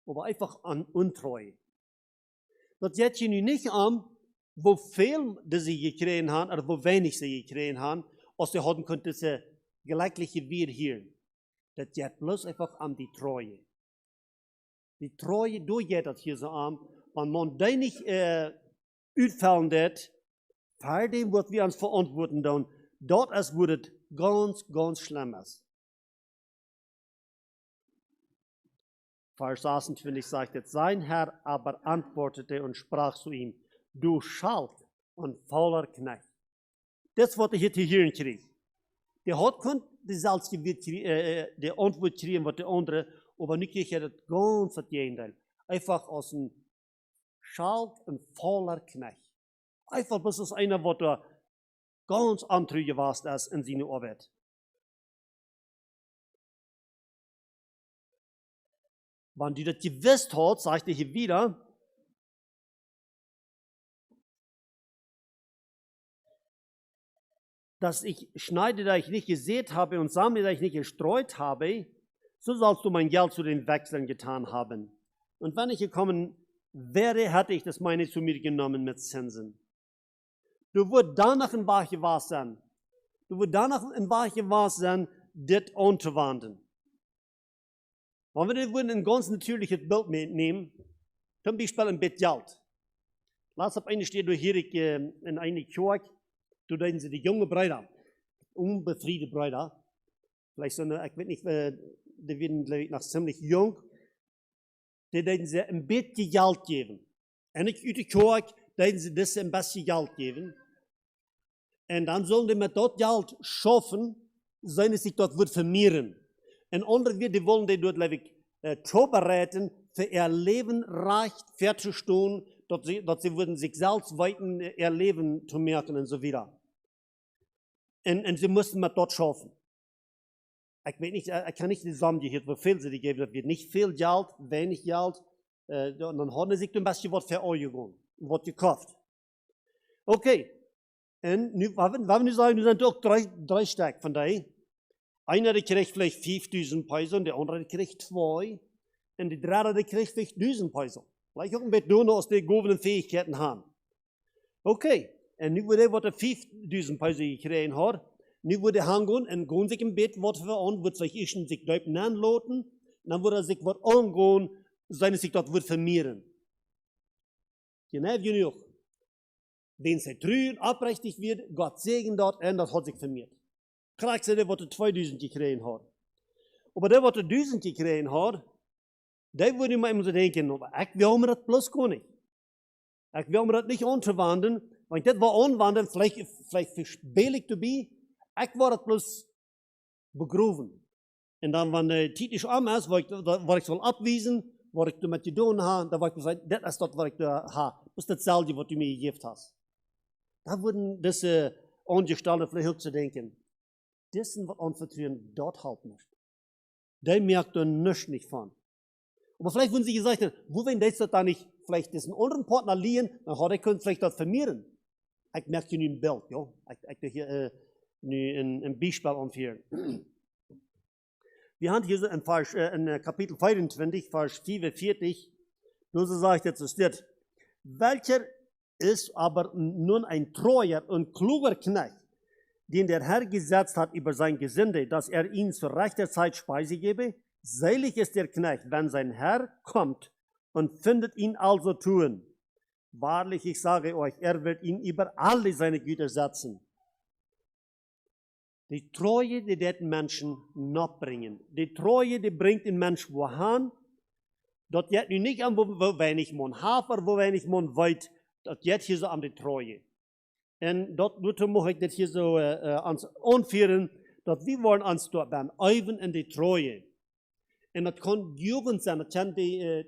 Aber einfach an Untreue. Das geht hier nicht an, wo viel sie gekriegt haben, oder wo wenig sie gekriegt haben, als sie hatten können, diese gleichliche Wir hier. Das geht bloß einfach an die Treue. Die Treue, du geht das hier so an, wenn man da nicht uitfallen wird, für dem, was wir uns verantworten dann, dort ist, wo es ganz, ganz schlimm ist. Vers 26 sagt jetzt, sein Herr aber antwortete und sprach zu ihm, du Schalt und fauler Knecht. Das, was ich hier hören kriege. Der hat konnte die Antwort kriegen, was der andere, aber nicht kriegt er das ganz das Gegenteil. Einfach aus einem Schalt und fauler Knecht. Einfach, bis es einer, was da ganz antrüge war, ist in seiner Arbeit. Wenn du das gewusst hast, sagt er hier wieder, dass ich schneide, da ich nicht gesät habe und sammle, da ich nicht gestreut habe, so sollst du mein Geld zu den Wechseln getan haben. Und wenn ich gekommen wäre, hätte ich das meine zu mir genommen mit Zinsen. Du würdest danach in Wahrheit was sein. Du würdest danach in Wahrheit was sein, das anzuwenden. Wenn wir ein ganz natürliches Bild mitnehmen, zum Beispiel ein Bett Geld. Lass auf eine steht, hier in eine Kirche, da denken sie die jungen Brüder, unbefriedete Brüder, vielleicht so eine, ich weiß nicht, die werden, glaube ich, noch ziemlich jung, die deden sie ein bisschen Geld geben. En ik uit de kerk, deden sie das ein bisschen Geld geben. Und dann sollen die mit dort Geld schaffen, seien sich dort wird vermehren. Und andere wir, die wollen die dort, glaube ich, vorbereiten, für ihr Leben reich fertigstellen, dort sie würden sich selbst weiten, ihr Leben zu merken und so weiter. Und sie mussten mit dort schaffen. Ich weiß nicht, ich kann nicht zusammengehen, wie viel sie die geben, das wird nicht viel Geld, wenig Geld, dann haben sie sich ein bisschen was vereuert, was gekauft. Okay. Und nu, wat we nu zeggen, nu zijn er ook drie sterk van die. Einer die krijgt vielleicht 5000 Peso, der andere die krijgt 2. Und die dritte die krijgt vielleicht 1000 Peso. Vielleicht auch ein bisschen nur aus den gewonnenen Fähigkeiten haben. Okay, und nu wird er, was er 5000 Peso gekriegt hat, nu wird er hingehen und gehen sich im Bett, was für an, wird sich Leuten anloten, dann wird er sich was angehen, seine sich dort wird vermehren. Genau wie auch. Wenn sie trühen, abrechtig wird, Gott segen dort, und das hat sich vermehrt. Kriegt sie, der, was 2000 gekriegt hat. Aber der, was 1000 gekriegt hat, der würde immer so denken, aber ich will mir das bloß gar nicht. Ich will mir das nicht anzuwenden, weil das war anwenden, vielleicht billig dabei, ich war das bloß begraben. Und dann, wenn der Titel arm ist, war ich soll abwiesen, was ich damit getan habe, da war ich gesagt, das ist das, was ich da habe. Das ist dasselbe, was du mir gegeben hast. Da wurden diese Angestellten vielleicht auch zu denken, das sind was anvertrauen, dort halt nicht. Der merkt da nichts nicht von. Aber vielleicht würden sie gesagt haben, wo wenn das da nicht vielleicht diesen anderen Partner liehen, dann hat er vielleicht das vermehren. Ich merke hier nur ein Bild, ja. Ich hier ein Beispiel anführen. Wir haben hier so in Kapitel 25, Vers 44, so sagt jetzt, es steht, welcher ist aber nun ein treuer und kluger Knecht, den der Herr gesetzt hat über sein Gesinde, dass er ihm zur rechter Zeit Speise gebe. Selig ist der Knecht, wenn sein Herr kommt und findet ihn also tun. Wahrlich, ich sage euch, er wird ihn über alle seine Güter setzen. Die Treue, die den Menschen nachbringen. Die Treue, die bringt den Menschen wohin. Dort geht nun nicht an, wo wenig man Hafer, wo wenig man weit. Das geht hier so an die Treue. Und dort muss ich das hier so ans anführen, dass wir wollen uns dort beim Eiven in die Treue. Und das kann Jugend sein, das kann die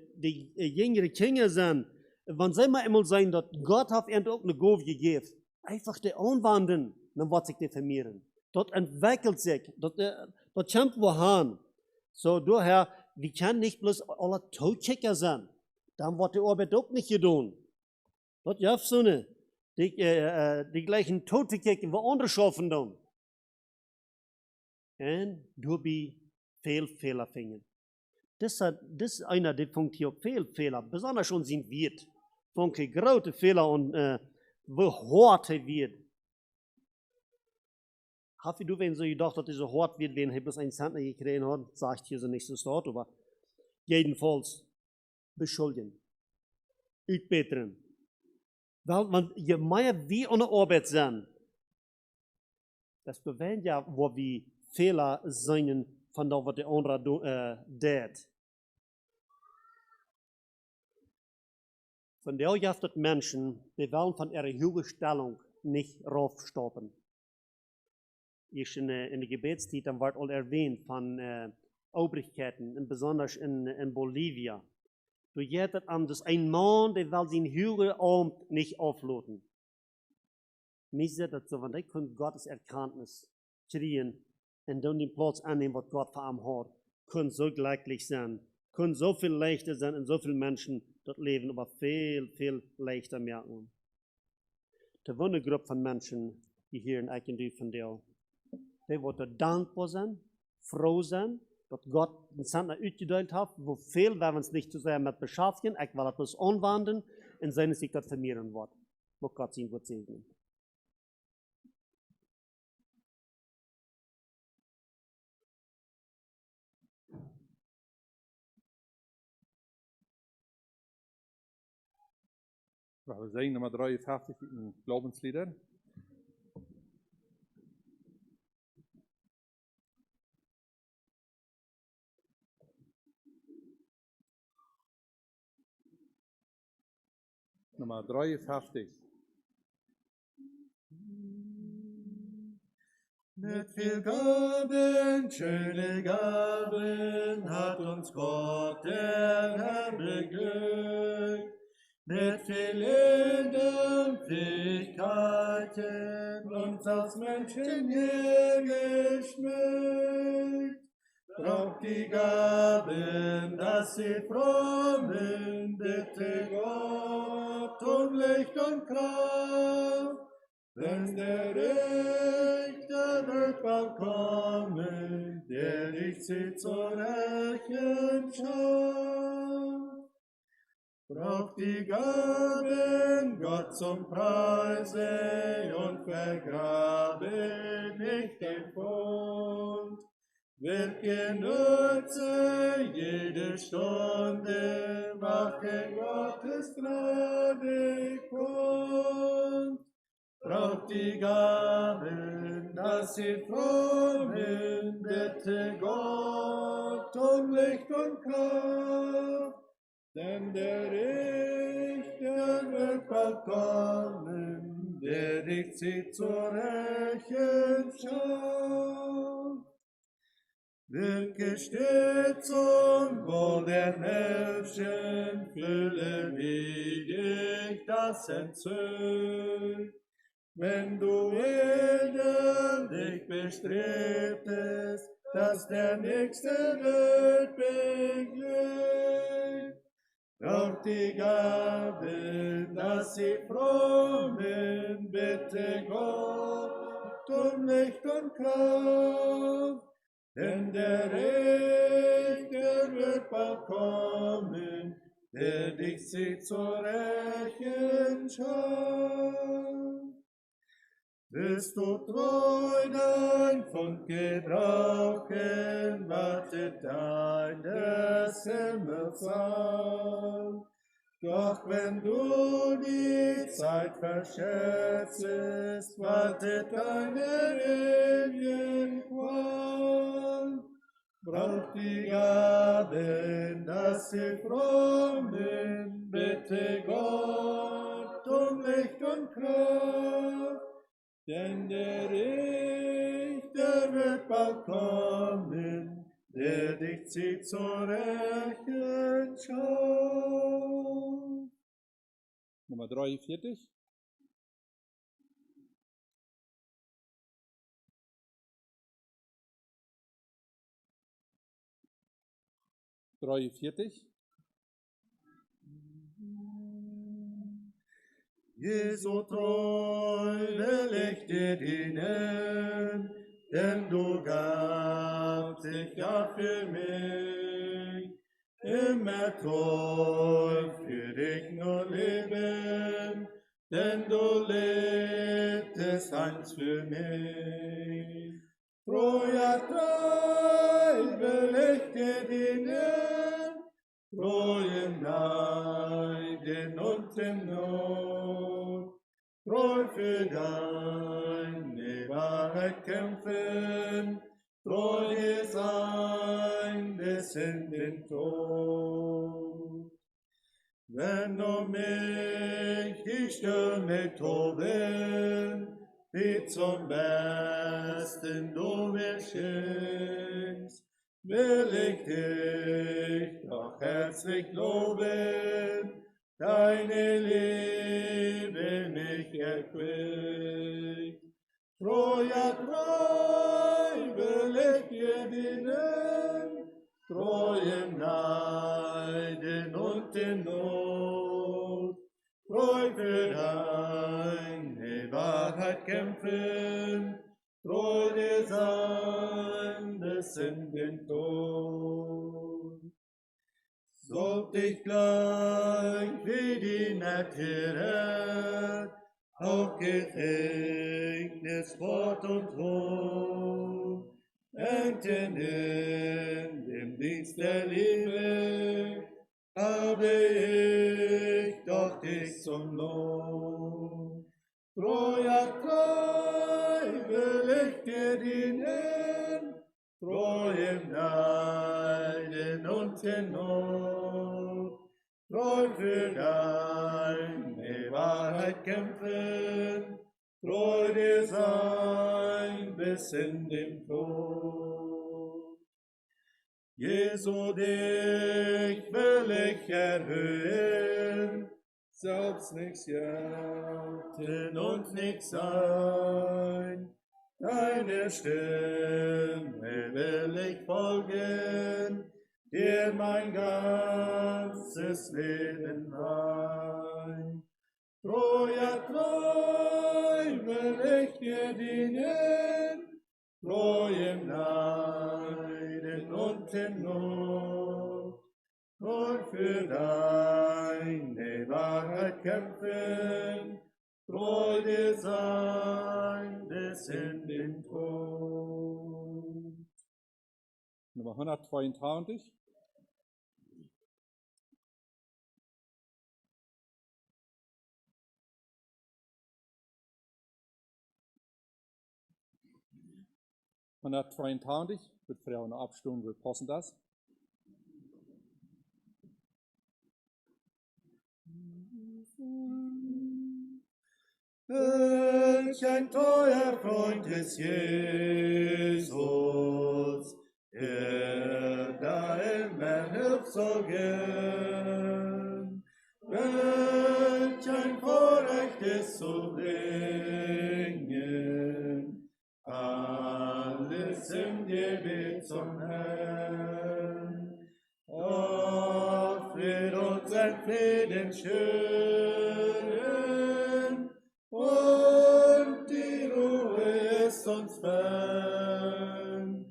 jüngere Kinder sein. Wenn sie mal einmal sagen, dass Gott hat ihnen auch eine Gabe gegeben, einfach die anwenden, dann wird sich die vermehren. Dort entwickelt sich, dort kämpft wir an. So, daher, wir können nicht bloß alle Totchecker sein. Dann wird die Arbeit auch nicht getan. Dort ja so eine, die gleichen Totchecker, wo andere schaffen dann. Und dabei viel Fehler finden. Das ist einer der Punkte hier, viel Fehler, besonders schon sind wird. Von große Fehler und wo hart wird. Habe du, wenn so gedacht, dass es so hart wird, wenn er bloß einen Cent gekriegt hat, sagt hier so nicht so dort, aber jedenfalls beschuldigen, utbetern. Weil je mehr wir an der Arbeit sind, desto weniger, wo wir Fehler sein von dem, was der andere tut. Von der jaftet Menschen, die wollen von ihrer Jugendstellung nicht raufstoppen. In der Gebetszeit dann wird all erwähnt von Obrigkeiten, und besonders in Bolivien. Du jettet an, dass ein Mann, der will seinen Jugendamt nicht aufladen. Mir sagt das so, wenn die können Gottes Erkenntnis kriegen und dann den Platz annehmen, was Gott für ihn hat, können so glücklich sein, können so viel leichter sein und so viele Menschen das Leben aber viel, viel leichter merken. Da war eine Gruppe von Menschen, die hier in Eichendorf von dir, die wollten dankbar sein, froh sein, dass Gott den Sender ausgeteilt hat, wo viel, wenn wir uns nicht zu sehr mit beschäftigen, ich will das anwenden, und seine sich das vermehren wird. Wo Gott ihn gut segnen. We zijn Nummer 53 in Glaubenslieder. Nummer 53. Mit viel Gaben, schöne Gaben, hat uns Gott der Herr beglückt. Mit vielen Fähigkeiten uns als Menschen hier geschmückt. Braucht die Gaben, dass sie frommen, bitte Gott um Licht und Kraft. Denn der Richter wird bald kommen, der dich zieht zur Rechenschaft. Braucht die Gaben Gott zum Preise und vergrabe nicht den Fund. Wirke nutze jede Stunde, mache Gottes Gnade kund. Braucht die Gaben, dass sie frommen, bitte Gott um Licht und Kraft. Denn der Richter wird bald kommen, der dich zieht zur Rechenschaft. Wirke stets zum Wohl der Menschen, fühle wie dich das entzückt. Wenn du ehrlich bestrebtest, dass der Nächste wird beglückt, braucht die Gabe, dass sie frommen, bitte Gott um Licht und Kraft. Denn der Richter wird bald kommen, der dich zieht zur Rechenschaft. Willst du treu dein Pfund gebrauchen, wartet deines Himmels an. Doch wenn du die Zeit verschätzest, wartet deine Ewigenqual. Braucht die Gaben, dass sie frommen, bitte Gott um Licht und Kraft. Denn der Richter wird bald kommen, der dich zieht zur Rechenschaft. Nummer 43. Jesu treu will ich dir dienen, denn du gabst dich ja für mich. Immer treu für dich nur leben, denn du lebtest einst für mich. Treu, ja treu will ich dir dienen, treu im Leiden und in Not, treu für deine Wahrheit kämpfen, treu sein bis in den Tod. Wenn um mich die Stürme toben, die zum Besten du mir schenkst, will ich dich doch herzlich loben, deine Liebe mich erquickt. Treu, ja treu will ich dir dienen, treu im Leiden und in Not, treu für deine Wahrheit kämpfen, treu dir sein bis in den Tod. Sollt ich gleich wie die Märtyrer auch Gefängnis, Wort und Tod enden in dem Dienst der Liebe, habe ich doch dich zum Lohn. Treu, ja treu will ich dir dienen, treu im Leiden und in Not, treu für deine Wahrheit kämpfen, treu dir sein bis in den Tod. Jesu, dich will ich erhöhen, selbst nichts gelten und nichts sein. Deine Stimme will ich folgen, dir mein ganzes Leben rein. Treu will ich dir dienen, treu im Leiden und in Not, treu für deine Wahrheit kämpfen, treu dir sein bis in den Tod. Nummer 122. Wird Frauen abstimmen, wir passen das. Welch ein treuer Freund ist Jesus, der da immer hilft so gern. Welch ein Vorrecht ist zu bringen, alles im Gebet zum Herrn. Oft wird uns ein Frieden schüren, und die Ruhe ist uns fern,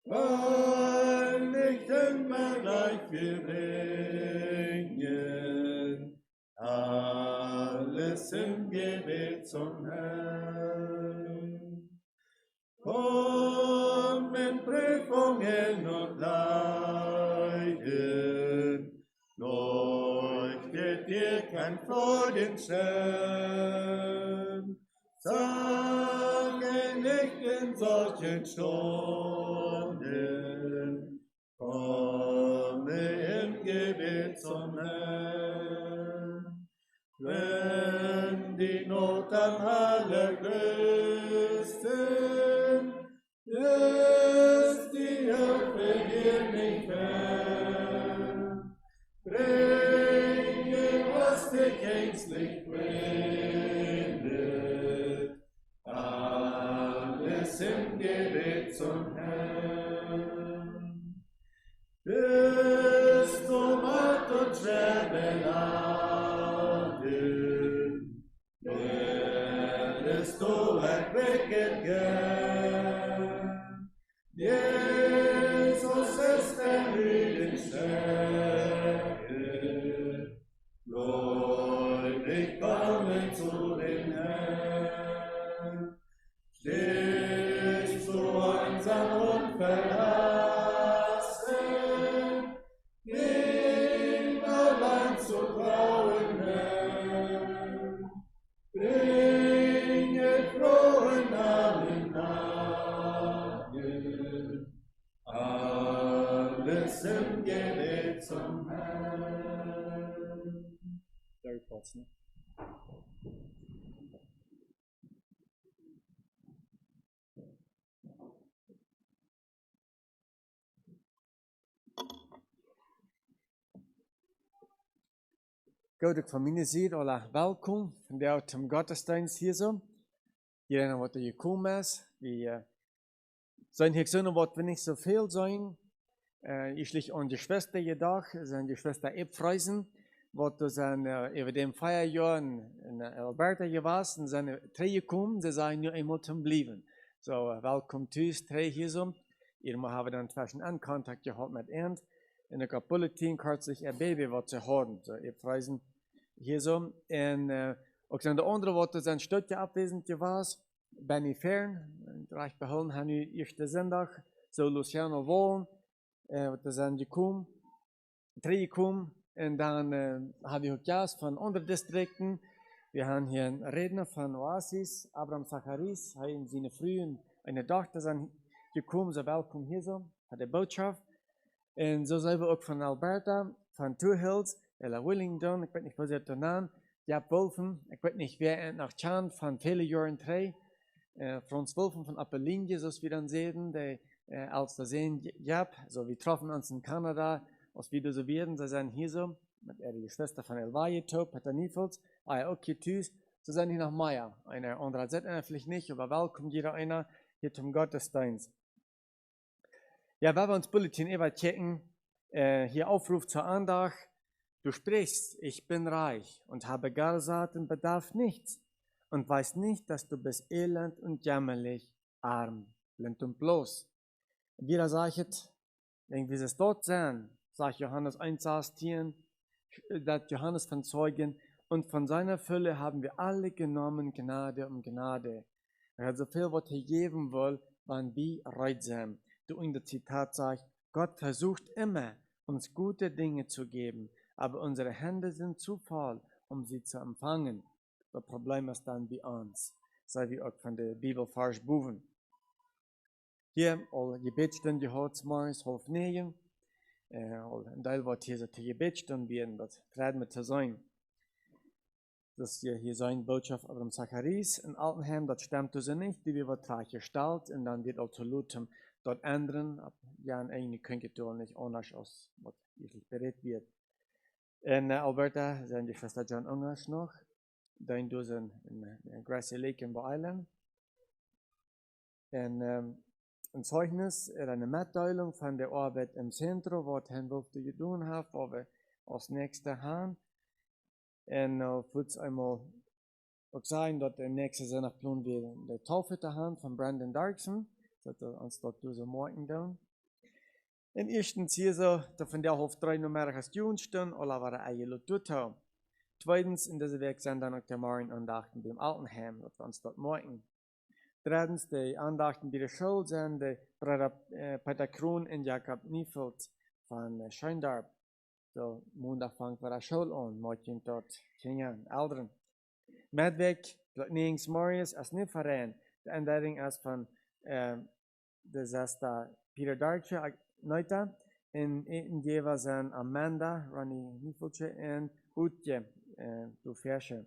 weil nicht immer gleich wir bringen, alles im Gebet zum Herrn. Komm in Prüfungen und Leiden, leuchtet dir kein Freudenstern. Sage nicht in solchen Stunden, komme im Gebet zum Herrn. Wenn die Not am allergrößten ist, die Hilfe dir nicht fern. Bringe, was dich ängstlich bringt, alles im Gebet zum Herrn. Bist du matt und schwer beladen, werdest du erquicken gern. Jesus ist der müden Stärke, gläubig kommen zu den Herrn. Stehst du einsam und verlassen, nimm allein zu trauen Herrn. Bringe frohen allen Namen, alles im Gebet zum Herrn. Very possible. Goed, van mijn zijde alle welkom vandaag zum Gottesdienst hier zo. Iedereen wat er gekomen is. Wir zijn hier zo wat we niet zoveel zijn. Ich schlich an die Schwester jedoch, sind die Schwester Ebfreisen, wat er zijn über dem Feierjahr in Alberta gewesen, sind drei gekommen, sie seien nur einmal zum Bleiben. So, welkom thuis, drei hier so. Ihr haben dann zwischen an Kontakt gehabt mit ihnen. In der Kapulletin kürzlich ein Baby, was sie haben. So, Ebfreisen hier so. Und auch sind die anderen, was sind Stücke abwesend gewesen. Benny Fern, recht behalten, haben wir ersten Sonntag, so Luciano Wollen. Da sind gekommen, drei gekommen, und dann habe ich auch Gast von anderen Distrikten. Wir haben hier einen Redner von Oasis, Abraham Zacharis, haben seine Frühen, eine Tochter sind gekommen, so willkommen hier so, hat die Botschaft. Und so sind wir auch von Alberta, von Two Hills, Ella Willingdon, ich weiß nicht, was ihr da nennen, Jaap Wolfen, ik weet niet wer nach Chan van vele Jahren drei. Frans Wolfen von Appellinie, so wie dann sehen, der als da sehen, Jaap, so wir treffen uns in Kanada, als wir so werden, sie sind hier so, mit ihrer Schwester von Elvaje, Top, hat er Niefels, okay, tschüss, so sind hier nach Meier. Einer andere sagt vielleicht nicht, aber willkommen jeder einer hier zum Gottesdienst. Ja, wenn wir uns Bulletin immer checken, hier Aufruf zur Andacht, du sprichst, ich bin reich und habe gar Saaten bedarf nichts und weißt nicht, dass du bist elend und jämmerlich, arm, blind und bloß. Jeder sagt, irgendwie sie es dort sehen, sagt Johannes 1,10, dass Johannes von Zeugen, und von seiner Fülle haben wir alle genommen, Gnade um Gnade. Er hat so viel, was er geben will, waren wir reutsam. Du in der Zitat sagst, Gott versucht immer, uns gute Dinge zu geben, aber unsere Hände sind zu voll, um sie zu empfangen. Das Problem ist dann bei uns, sei wie auch von der Bibel falsch buven. Hier, alle Gebetsstunden gehört morgens 8:30. Ein Teil wird hier so die Gebetsstunden werden, das Frieden mit zu sein. Das hier sein Botschaft aber Zacharis in Altenheim, das stimmt also nicht, die wird gestellt und dann wird auch zu Lutem dort ändern, ab ja und eigentlich könnt ihr nicht anders aus, was wirklich berät wird. In Alberta sind die Schwester John Ungers noch, dann du sind in Grassy Lake in Island. Und ein Zeugnis, eine Mitteilung von der Arbeit im Zentrum, was Herrn Wolf getan hat, wo wir als nächste haben. Und wird es einmal auch sein, dass der nächste Sonntagplan wir der Taufe haben von Brandon Darkson, dass wir uns dort so morgen tun. Und erstens hier so, dass von der Hof 3 numerische Jungstunden, oder war der eigentlich Luther. Zweitens, in dieser Weg sind dann auch die Morgenandachten beim Altenheim, dass wir uns dort morgen. Drittens, die Andachten bei der Schule sind die Brüder Peter Kroon und Jakob Niefeld von Scheindorp. So, Montag fängt bei der Schule an, morgen dort Kinder, Eltern. Medweg, links morgens, als nicht Verein. Die Änderung ist von der 6. Peter Darcher, Neuta, in Jeva sind Amanda, Ronnie Niefeltje und Utje, du Fersche.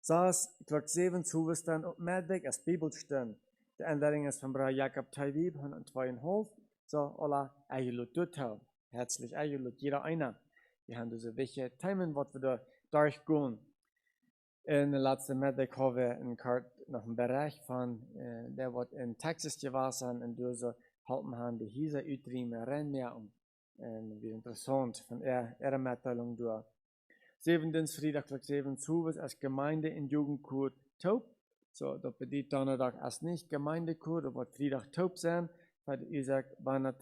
Saß, Glock 7 zuwestern und Medweg als Bibelstunde. Die Änderung ist von Bruder Jakob Taibib, 102,5. So, alla, Ayelut Duttau. Herzlich Ayelut, jeder einer. Wir haben diese welche Themen, was wir da durchgehen. In der letzten Medweg haben wir einen Kart nach dem Bereich von, der wird in Texas gewesen, und diese halten haben die Hisa Utrime Rennmerken. Und wie interessant von ihrer Mitteilung durch. 7. Freitag, 7 zu, als Gemeinde in Jugendkurs taub. So, das bedeutet Donnerstag als nicht Gemeindekur, da wird Freitag taub sein, weil ihr sagt, wann es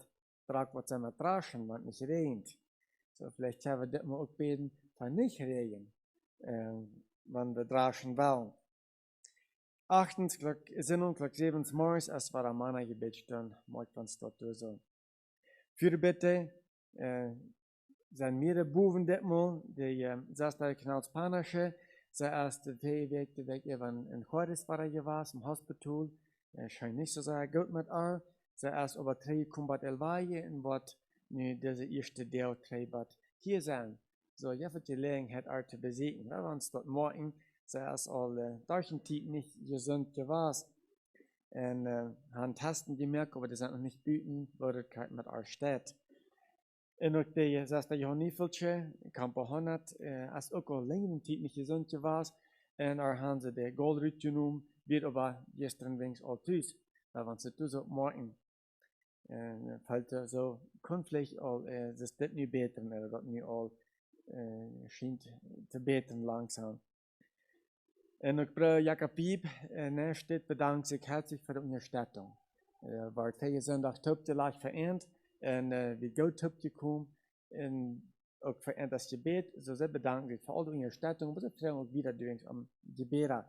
tragt, was wir draschen, wenn es nicht regnet. So, vielleicht haben wir das mal auch beten, wenn nicht regnet, wenn wir draschen wollen. 8. Sinnung, 7 morgens, es war ein Manna-Gebetsstunde, morgen uns dort so. Für bitte, zijn meerdere boven dit mal, die zes daar knalts Panasche, ze erst de week even in Juarez war gewas, im Hospital, scheint nicht so sehr gut mit ihr, ze erst über 3 kombat Elvaje, und wat nu diese erste Deel treibt hier sein. So, je hebt die Gelegenheit, er zu besiegen. Wir waren dort morgen, ze erst all solchen Tiet nicht gesund gewas. Und haben Tasten gemerkt, aber die sind noch nicht büten, Würdigkeit mit ihr steht. En ook de 6. Johanniffeltje, kamp 100, als ook al längere tijd niet gezond was. En er hebben ze de goldruut genoemd, weer over gisteren wings al thuis. Dat was ze dus op morgen. En valt zo, kon vielleicht al, ze dit nu beter, maar dat nu al schijnt te beter langzaam. En ook Bruder Jakob Piep, steht, bedankt sich herzlich für die Unterstützung. War 2 Sonntag topgleich vereint. En wie goed hebt gekomen en ook voor das Gebet, so sehr bedanken wir für all die Unterstützung, aber wir auch wieder durch am Gebet,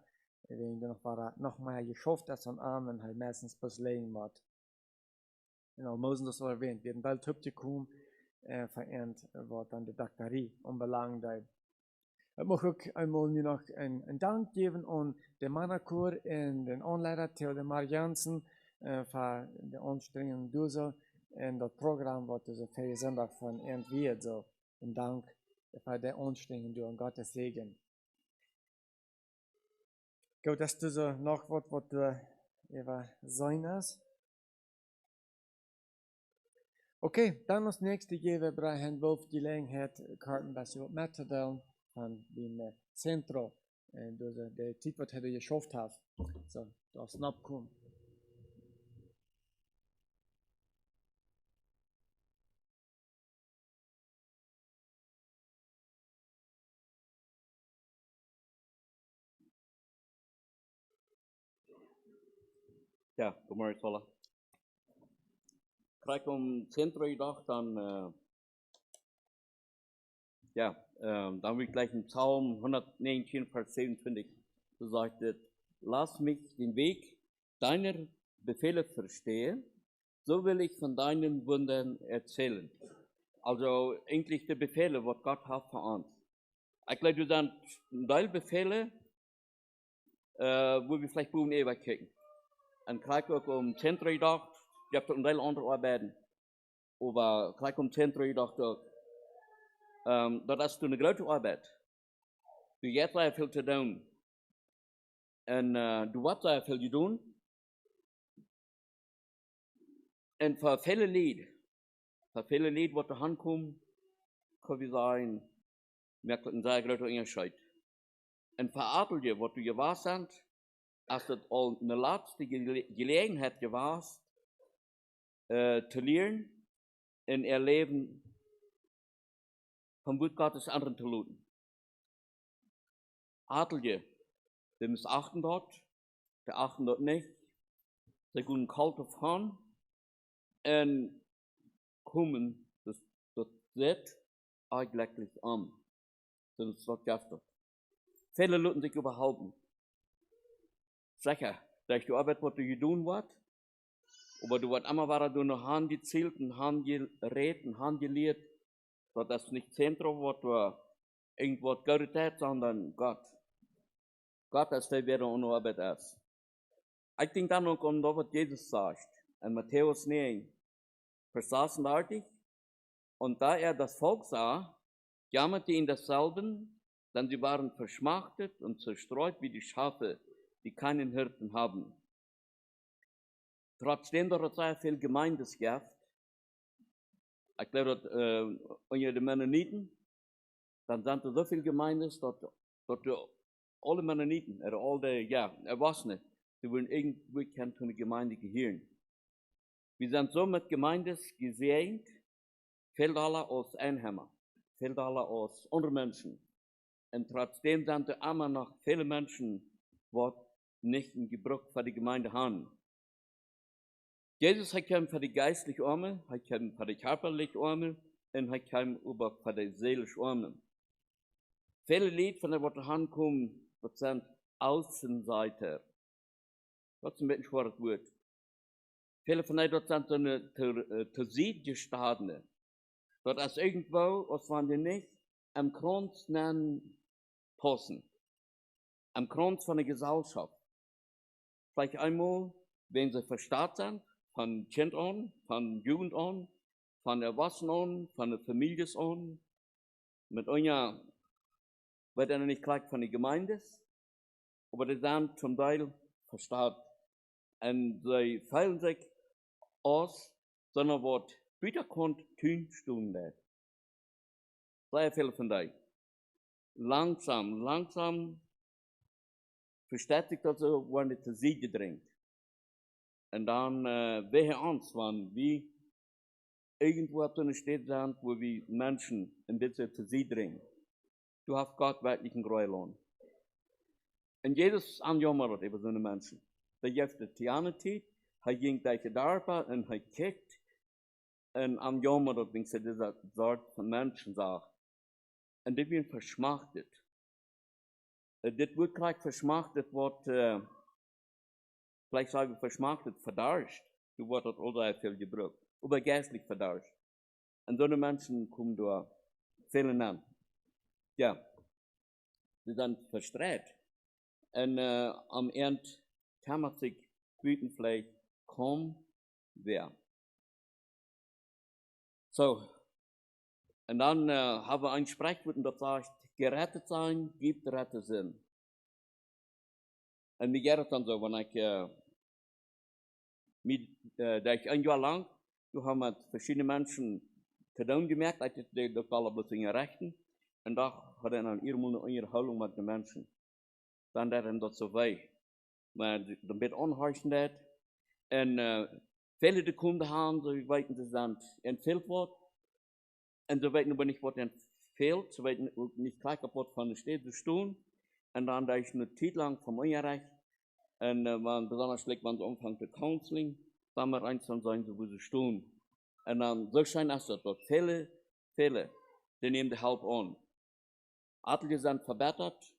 wenn wir noch mal geschafft das am Arm und halt meistens bis legen wird. Und auch Mosen das erwähnt, wir haben bald hebt gekommen, vereint wird dann die Daktarie unbelangt. Ich möchte auch einmal nur noch einen Dank geben an den Mannachor und den Anleiter Theodor Mariansen für die Anstrengung durch. En dat programma wordt dus een vele zondag van entwierd zo. En dank voor de aanstrengung door Gottes Segen. Gott, dass du so noch was du über sein hast. Okay, dann als nächste geben wir Herrn Wolf die Gelegenheit, Karten besser mitzuteilen von dem Zentrum. Dus de tijd wat hij geschafft heeft. So, dat is abkommen. Ja, kom maar eens vallen. Kijk om Zentrumdag, dan, dan will ich gleich in Psalm 119, Vers 27, so sagt es, lass mich den Weg deiner Befehle verstehen, so will ich von deinen Wundern erzählen. Also eigentlich die Befehle, was Gott hat für uns. Ich glaube, das sind ein Teil Befehle, wo wir vielleicht boven even kijken. En kijk ook om Zentrumdag, je hebt ook een hele andere arbeiden. Maar kijk om Zentrumdag ook. Dat is toen een grote arbeid. Je hebt daar veel te doen. En je wat daar veel te doen. En voor vele lied wat er aankomt, kan we zijn, merkt een zeer grote onderscheid. En voor adelje wat je gewaar bent, als het al een laatste gelegenheid gewas, te leren en erleben van Wort Gottes anderen te looten. Adelje, die missachten dort, die achten dort nicht, sie gehen kalt auf Hand und kommen, das sieht eigentlich an. Das ist was gestern. Viele looten sich überhaupt nicht. Sicher, dass die Arbeit, was du getan hast, aber du hast immer wieder durch eine Hand gezielt, eine Hand geredet, eine Hand gelehrt, dass das nicht Zentrum, was du irgendwas gehört hast, sondern Gott. Gott ist der, wer unsere Arbeit ist. Ich denke dann auch an das, was Jesus sagt, in Matthäus 9, Vers 36, und da er das Volk sah, jammerte ihn dasselben, denn sie waren verschmachtet und zerstreut wie die Schafe, die keinen Hirten haben. Trotzdem, dass es sehr viel Gemeindes gibt, ich glaube, dass unter den Mennoniten, dann sind so viele Gemeindes, dass alle Mennoniten, Erwachsene, die wollen irgendwie keine zu einer Gemeinde gehören. Wir sind so mit Gemeindes gesegnet, fehlt alle aus Einheimer, fehlt alle aus anderen Menschen. Und trotzdem sind immer noch viele Menschen, die nicht in Gebrauch für die Gemeinde haben. Jesus hat kam für die geistlichen Arme, hat kam für die körperlichen Arme und hat kam über für die seelischen Arme. Viele Lied von der Worte kommen, das sind Außenseiter. Das ist ein bisschen schweres Wort. Viele von denen sind so eine Tersiedgestadene. Das ist irgendwo, was man die nicht am Kreuz nennen passen. Am Kreuz von der Gesellschaft. Vielleicht einmal, wenn sie verstaat sind, von Kind an, von Jugend an, von Erwachsenen an, von der Familie an, mit einer, wird er nicht gleich von der Gemeinde, aber die sind zum Teil verstaat. Und sie feilen sich aus, sondern was Büterkund tun Stunden. Sehr viele von denen. Langsam verstetigt das so, wenn es zu Siege dringt. Und dann, welche Angst waren, wie irgendwo auf so einer Stadt sind, wo wir Menschen in diese zu Siege dringen. Du hast Gott wirklich einen Gräuel an. Und Jesus anjammert über so eine Menschen. Der gibt die Tianität, er ging durch die Darpa und er kickt und anjammert, wenn sie diese Sorte von Menschen sagt. Und die werden verschmachtet. Das wird gleich verschmachtet, wird, vielleicht sagen wir verschmachtet, verdarscht. Du wirst das all viel gebraucht. Aber geistlich verdarscht. Und so eine Menschen kommen da viele an. Ja. Sie sind verstreut. Und am Ende kann man sich bieten, vielleicht kaum wer. So. Und dann haben wir ein Sprichwort, das sagt, gerettet sein gibt Retter Sinn. En mir geht es dann so, wenn ich, da ich ein Jahr lang, du haben mit verschiedene Menschen te doen gemerkt, dat je de alle beslissingen rechten. En dan had hij een eerste onderhouding met de mensen. Dan deed hij dat zo wij. Maar dan werd onhuisend dat. En vele de kunden gaan, ze weten dat het entveeld wordt. En ze weten aber nicht, wat entveelt. Ze weten ook niet gleich kapot van de steden stoen. En dan da ich eine Zeit lang vom Unrecht. En man besonders schlecht, wenn sie anfangen zu counseling. Dann mal eins dann sagen sie, wo sie stehen. En dan zo zijn als dat dort vele, die nemen de hulp aan. Atelijke zijn verbeterd,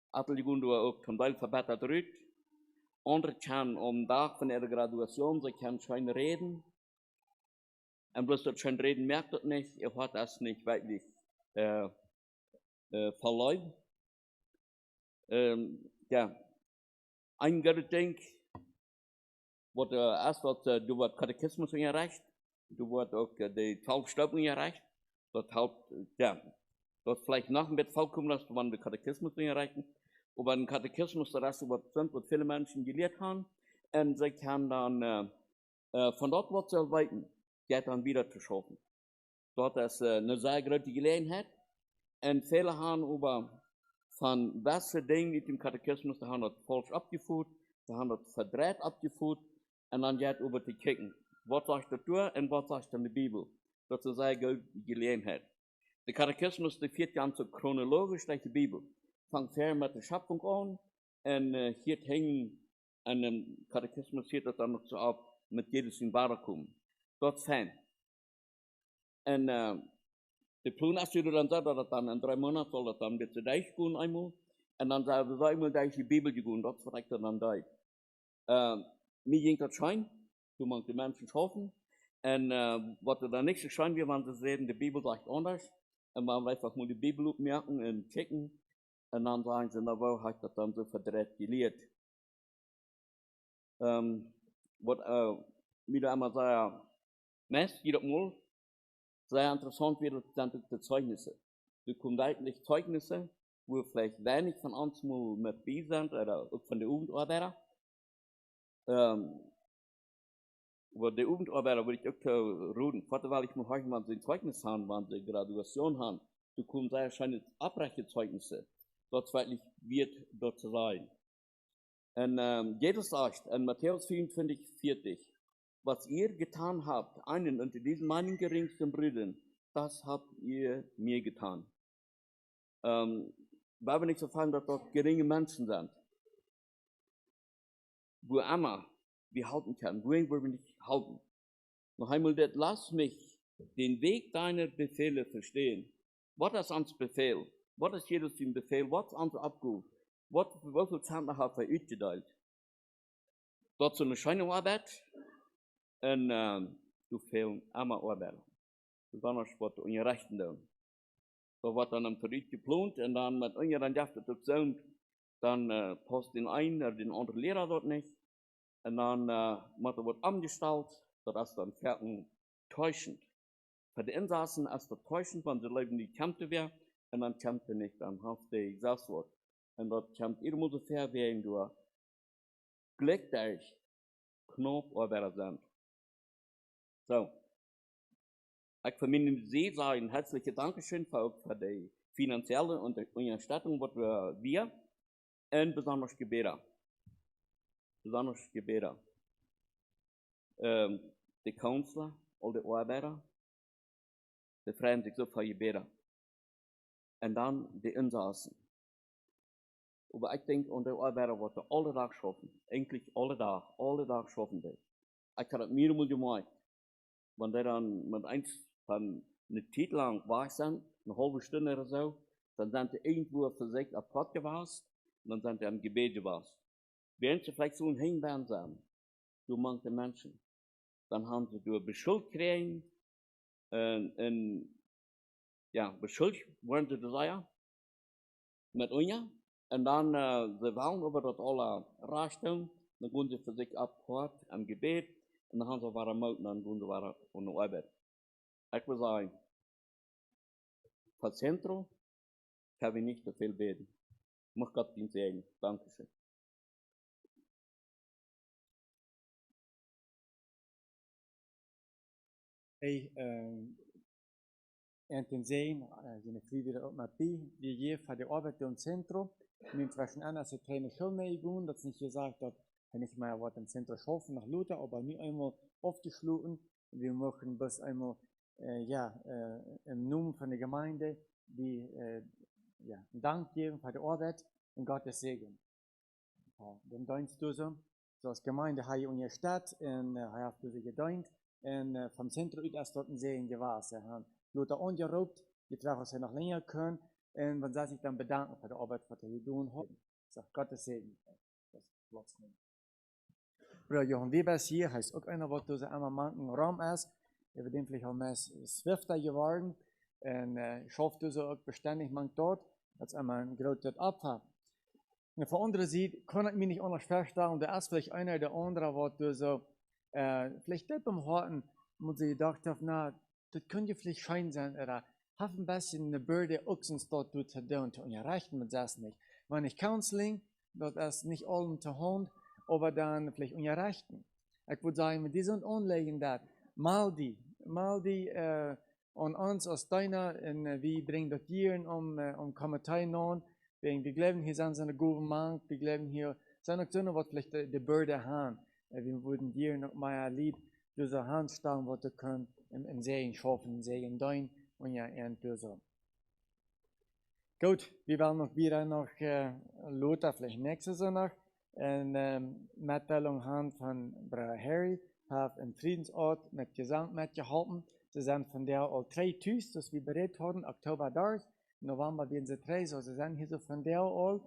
atelijke gaan ook zum Teil verbeterd uit. Andere kunnen om dag van ihrer Graduation, sie können schön reden. Und bloß das schön reden merkt das nicht, hat das nicht wirklich verleugnet. Ja, ein gutes Ding, wat erst wat du wat Katechismus erreicht. Du wordt ook de 12 stappen erreicht. Dat helpt, ja, dat vielleicht noch ein bisschen vollkommen, dass man den Katechismus erreichen. Aber den Katechismus, das ist was viele Menschen gelehrt haben. Und sie können dann von dort, was sie weiten, geht dann wieder zu schaffen. Dort ist eine sehr große Gelegenheit. Und viele haben über von welchen Dingen mit dem Katechismus, die haben das falsch abgeführt, die haben das verdreht abgeführt. Und dann geht über zu kicken. Was sagt das durch und was sagt in der Bibel? Das ist eine sehr gute Gelegenheit. Der Katechismus, der führt ganz so chronologisch durch die Bibel. Fängt fair mit der Schöpfung an und hier hängen an dem Katechismus hier das dann noch so ab mit jedes in Barakum. Das ist fein. Und der Plan ist, du dann sagt, dass dann in 3 Monaten soll das dann bitte durchgehen einmal. Und dann sagen wir einmal durch die Bibel gehen, das fragt er dann durch. Mir ging das schein. Du magst die Menschen schaffen. Und was du dann nicht so schein, wir wenn sie sehen, die Bibel sagt anders. Und man einfach nur die Bibel merken und checken. Und dann sagen sie, na, wo hat das dann so verdreht gelehrt? Was mir da einmal sagen, meist jedes Mal sehr interessant wird, sind die Zeugnisse. Du kommst eigentlich Zeugnisse, wo vielleicht wenig von uns mal mit bei sind, oder auch von den Jugendarbeiter. Wo die Jugendarbeiter würde ich auch reden, weil ich mir heute mal so ein Zeugnis haben, wenn sie Graduation haben. Du kommst sehr wahrscheinlich Abbrecherzeugnisse. Dort wirklich wird dort sein. Und Jesus sagt in Matthäus 24, was ihr getan habt, einen unter diesen meinen geringsten Brüdern, das habt ihr mir getan. Weil wir nicht so fallen, dass dort geringe Menschen sind. Wo immer wir halten können, wohin wir nicht halten. Noch einmal, lass mich den Weg deiner Befehle verstehen. Was ist ans Befehl? Was ist Jesus den Befehl? Was ist ans Abgut? Was viel Zeit hat er ausgeteilt? Dort so eine schöne Arbeit und du fehlen immer Arbeit. Besonders was du in ihr Rechten tun. So wird dann am Verriet geplant und dann mit irgendeinem Jahr dann passt den einen oder den anderen Lehrer dort nicht. Und dann wird angestellt, das ist dann fertig täuschend. Für die Insassen ist das täuschend, wenn sie leben die kämpfte wäre, und dann kämpfte nicht, dann hast du Selbstwort. Und dort kämpft ihr muss so fair werden, du gleichzeitig knapp Arbeiter sind. So. Ich für mich sehr sagen, herzliche Dankeschön für die finanzielle Unterstützung, was wir und besonders Gebete. Besonders Gebete. Die Counselor, all die Arbeiter, die freuen sich so für Gebete. Und dann die Insassen. Aber ich denke, und die Arbeiter werden alle Tag schaffen. Eigentlich alle Tag schaffen die. Ich habe das mehrmals gemacht. Wenn die dann mit eins von eine Zeit lang wach sind, eine halbe Stunde oder so, dann sind die irgendwo für sich apart gewesen, und dann sind die am Gebet gewesen. Während sie vielleicht so ein Hinbein sind, du manche Menschen, dann haben sie durch Beschuld kriegen, ja, Beschuld wollen sie das ja, mit uns, und dann, sie wollen aber das alle rasten, dann gehen sie für sich apart am Gebet, und dann haben sie wieder Mut, und dann gehen sie wieder von der Arbeit. Ich will sagen, für Zentrum kann ich nicht so viel beten. Mach Gott den Segen. Dankeschön. en ten zijn, zijn vrienden ook met bij, die hier voor de arbeid in het centrum. En inzwischen an, als het geen schuld mee gaan, dat is niet gezegd dat hij niet meer wat im Zentrum schaffen nach Luther, aber nie einmal aufgeschlossen. Wir möchten bis einmal, im Namen von der Gemeinde, die, Dank geben für die Arbeit und Gottes Segen. Den Dienst du so als Gemeinde habe ich in der Stadt und habe ich gedient und vom Zentrum aus erst dort ein Segen gewesen. Luther angerufen, die Frage, was sie noch länger können und man soll sich dann bedanken für die Arbeit, was sie tun haben. So, Gottes Segen. Das Platz nehmen. Bruder Johann Weber ist hier, heißt auch einer, was du einmal manchen Raum ist. Evidentlich haben wir es swifter geworden und schafft du so auch beständig man dort, als einmal ein großes Opfer. Und von anderer Seite kann ich mich nicht anders verstehen, da ist vielleicht einer oder andere, was du so, vielleicht das beim Horten, muss ich gedacht haben, na, das könnte vielleicht schein sein, oder hab ein bisschen eine Bürde Ochsens dort zu tun, und ja, reicht mir das nicht. Wenn ich Counseling, das ist nicht allen zu Hand, aber dann vielleicht ungerechten. Ich würde sagen, mit diesen Anliegen da, mal die an uns als deiner, und wir bringen das hier Kommentaren an, wir glauben, hier sind eine gute Mann, wir glauben, hier sind auch so, was vielleicht die Bürde haben. Wir würden dir noch mal ein Lied, diese Hand stellen, was du können, im Segen schaffen, im Segen dein, und ja, so. Gut, wir werden noch wieder Luther, vielleicht nächste Sonntag, eine Mitteilung haben von Bruder Harry, hat einen Friedensort mit Gesang mitgehalten. Sie sind von der all 3 Tüs, das wir berät haben, Oktober da, November werden sie 3, so sie sind hier so von der all.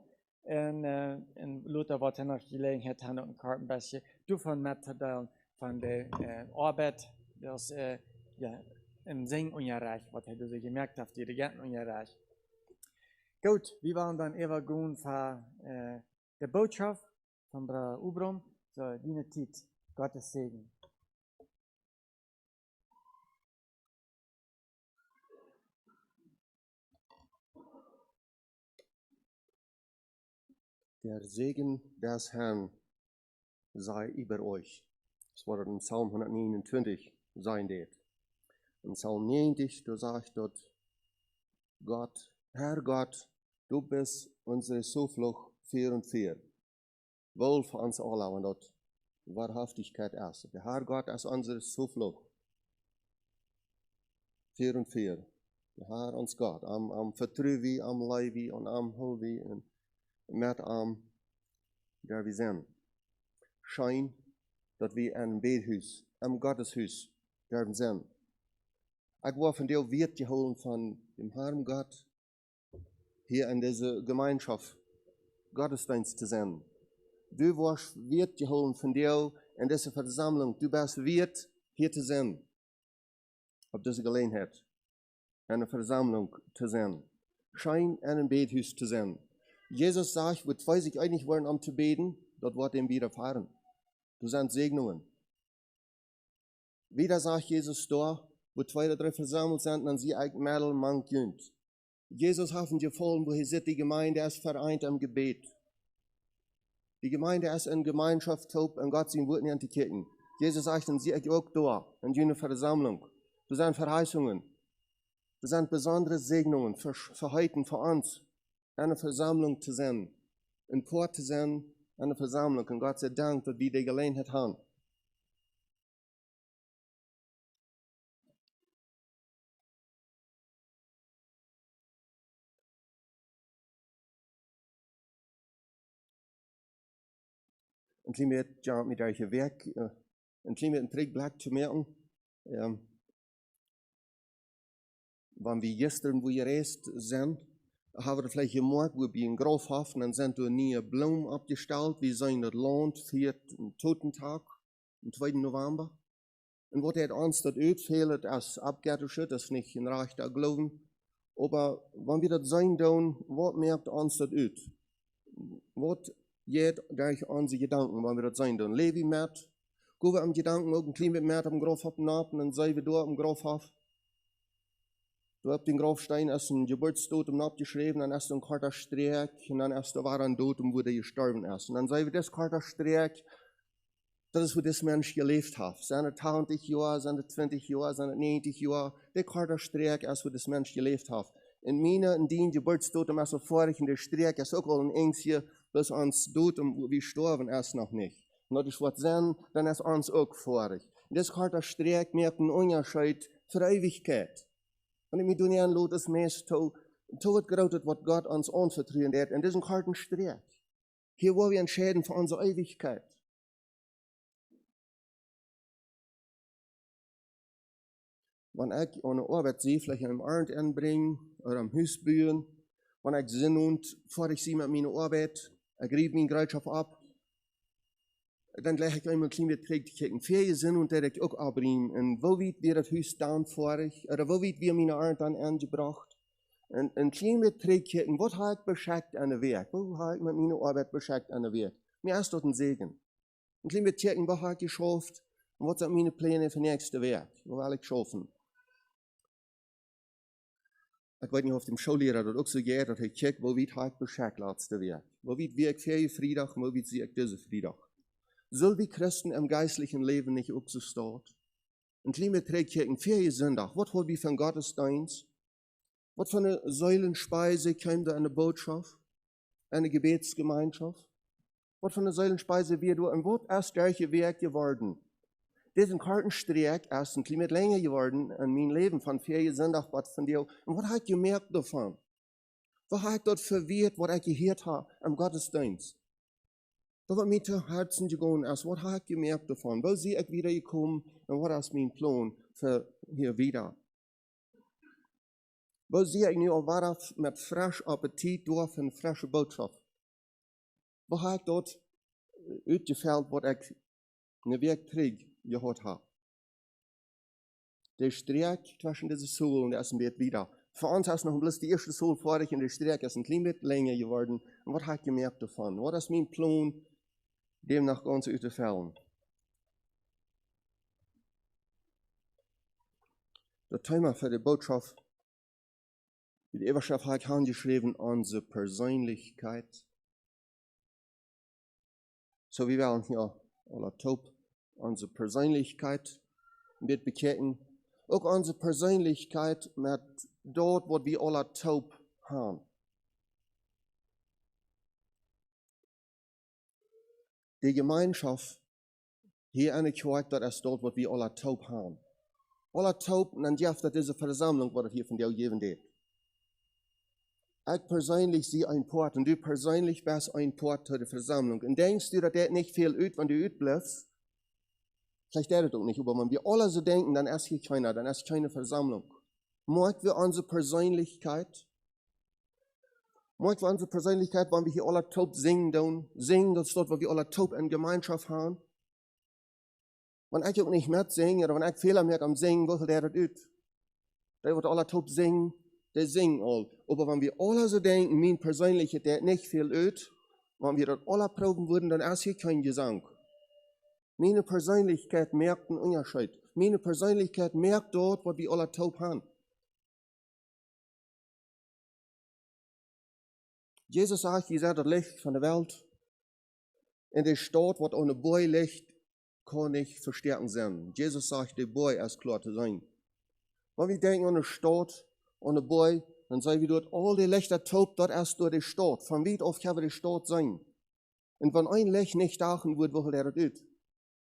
Und Luther wird dann noch Gelegenheit haben, ein Kartenbässchen davon mitzuteilen, von der Arbeit, das im Singen ungerecht, was er so gemerkt hat, die Regenten ungerecht. Gut, wir waren dann übergehen für die Botschaft von Bruder Ubrom, so die Zeit, Gottes Segen. Der Segen des Herrn sei über euch. Das war in Psalm 129 sein wird. In Psalm 90, da sagt dort, Gott, Herr Gott, du bist unsere Zuflucht 4 und 4. Wohl für uns alle, und dort Wahrhaftigkeit ist. Der Herr Gott ist unsere Zuflucht 4 und 4. Der Herr uns Gott, am Vertrüwi, am Leiwi und am Hulwi und met der wir sind. Schein, dat wir een bedhuis, een Gotteshuis, der wir sind. Ich war von dir wird geholt von dem Herrn Gott, hier in dieser Gemeinschaft Gottesdienst zu sein. Du warst wird geholt von dir in dieser Versammlung. Du bist wird hier zu sein. Auf diese Gelegenheit, in einer Versammlung zu sein. Schein in einem Bethuis zu sein. Jesus sagt, wo 2 sich einig waren, um zu beten, dort wird ihm widerfahren. Das sind Segnungen. Wieder sagt Jesus da, wo 2 oder 3 versammelt sind, dann sie ein Mädel, Mann, Kind. Jesus hat ihn gefallen, wo er sieht, die Gemeinde ist vereint im Gebet. Die Gemeinde ist in Gemeinschaft taub und Gott sein Wort nicht anzukicken. Jesus sagt, dann sie auch da, in jener Versammlung. Das sind Verheißungen. Das sind besondere Segnungen für heute, für uns. Eine Versammlung zu sein, ein Port zu sein, eine Versammlung. Und Gott sei Dank, dass wir die Gelegenheit haben. Ein klein bisschen mit euch Werk, ein klein bisschen Trickblatt zu merken. Wenn wir gestern, wo ihr reist sind, haben wir vielleicht gemerkt, wo wir in Grafhafen, dann sind wir nie Blumen abgestellt, wir sind das Land für den Totentag, am 2. November. Und was hat uns das ausfehlt, als Abgärtische, das ist nicht ein rechter Glauben. Aber wenn wir das sein tun, was merkt uns das aus? Was geht durch unsere Gedanken, wenn wir das sein tun? Levi merkt, gehen wir am Gedanken auch ein klein bisschen mehr am Grafhafen nach, und dann sind wir da am Grafhafen. Du hast den Grabstein als ein Geburtsdatum abgeschrieben, dann hast du ein Kartenstreck, und dann hast du ein Datum, wo der gestorben ist. Und dann sagen wir, das Kartenstreck, Dat is hoe deze mens geleefd heeft. Zijn het 20 jaar, zijn het 20 jaar, zijn het 90 jaar. Die korte streek is hoe deze mens geleefd heeft. In mijn dien geboortedatum is al vorig, in de streek is ook al een enkje, bis ons datum, wie sterven is nog niet. En dat is wat zijn, dan is ons ook vorig. Deze korte streek merkt een onderscheid voor eeuwigheid. En ik moet doen aan laat is meest toe het groot wat God ons aanvertrouwen heeft. En dit is een korte streek. Hier wil we entscheiden voor onze eeuwigheid. Wanneer ik aan de arbeid zie, vielleicht am Abend inbrengen oder am Huis bouwen, wanneer ik zin heb, voor ik zie met mijn arbeid, ik rief mijn gereedschap op, dan leg ik eenmaal een klein beetje terug te kijken. Veel zin heb dat ik ook opbreng. En wo weet weer het huis staan voor ik, oder wo weet weer mijn Abend dan aangebracht. En een klein beetje terug kijken, wat heb ik beschakt aan de werk? Wat heb ik met mijn arbeid beschakt aan de werk? Mir is dat een zegen. Een klein beetje kijken, wat heb ik geschaft? En wat zijn mijn plannen voor het nächste werk? Wat wil ik schaffen? Ik weet niet of de schoolleraar dat ook zo gaat, dat hij kijkt, wo weet ik beschakt laatste werk? Wo weet wie ik vorige vrijdag, wo weet zie ik deze vrijdag? Zullen we Christen im geistlichen Leben nicht auch so staat? Een klein beetje terugkijken, vorige zondag, wat hoort we van Gottesdienst? Wat voor een Säulenspeise kwam da in de boodschap? In de Gebetsgemeinschaft? Wat voor een Säulenspeise wir du, en wat ist derche Werk geworden? Dit een Kartenstreek ist ein klein beetje länger geworden in mijn leven van vorige zondag, wat van jou. En wat heb ik gemerkt daarvan? Wat heb ik dort verweerd, wat ik gehoord heb im Gottesdienst? Dat wat mij te herzen gegaan is, wat heb ik gemerkt daarvan? Wo zie ik wieder gekomen en wat is mijn plan voor hier wieder? Wo zie ik nu alweer met frisch appetit door een frisse boodschap? Wat heb ik dort uitgeveld wat ik een week terug gehad heb? De streek tussen deze Sohlen is een beetje wieder. Voor ons is nog bloß die eerste Sohl vorig en de streek is een klein beetje länger geworden. En wat heb ik gemerkt daarvan? Wat is mijn plan? Dem nach ganz uit te vellen. Das Thema für die Botschaft, die Überschrift habe ich angeschrieben, unsere Persönlichkeit. So wie wir hier alle taub, unsere Persönlichkeit wird bekennen. Auch unsere Persönlichkeit mit dort, wo wir alle taub haben. Die Gemeinschaft hier in der Kirche, das ist dort, wo wir alle taub haben. Alle taub, und dann darf das diese Versammlung, was hier von dir geben wird. Ich persönlich sehe ein Port, und du persönlich bist ein Port zu der Versammlung. Und denkst du, dass das nicht viel üt, wenn du utbleibst? Vielleicht das auch nicht, aber wenn wir alle so denken, dann ist hier keiner, dann ist keine Versammlung. Merken wir unsere Persönlichkeit? Merken wir unsere Persönlichkeit, wenn wir hier alle taub singen, das ist dort, wo wir alle taub in Gemeinschaft haben? Wenn ich auch nicht mitsinge, oder wenn ich Fehler merke am Singen, wo der das ut? Der wird alle taub singen, der singen all. Aber wenn wir alle so denken, mein Persönlichkeit, der nicht viel ut, wenn wir das alle proben würden, dann ist hier kein Gesang. Meine Persönlichkeit merkt einen Unterschied. Meine Persönlichkeit merkt dort, was wir alle taub haben. Jesus sagt, ihr seid das Licht von der Welt. In der Stadt, was ohne Boy liegt, kann nicht verstärken sein. Jesus sagt, der Boy ist klar zu sein. Wenn wir denken an eine Stadt, an eine Boy, dann sagen wir dort, all die Lichter taub, dort ist durch die Stadt. Von weit auf kann die Stadt sein. Und wenn ein Licht nicht dachen wird, wo der das ut?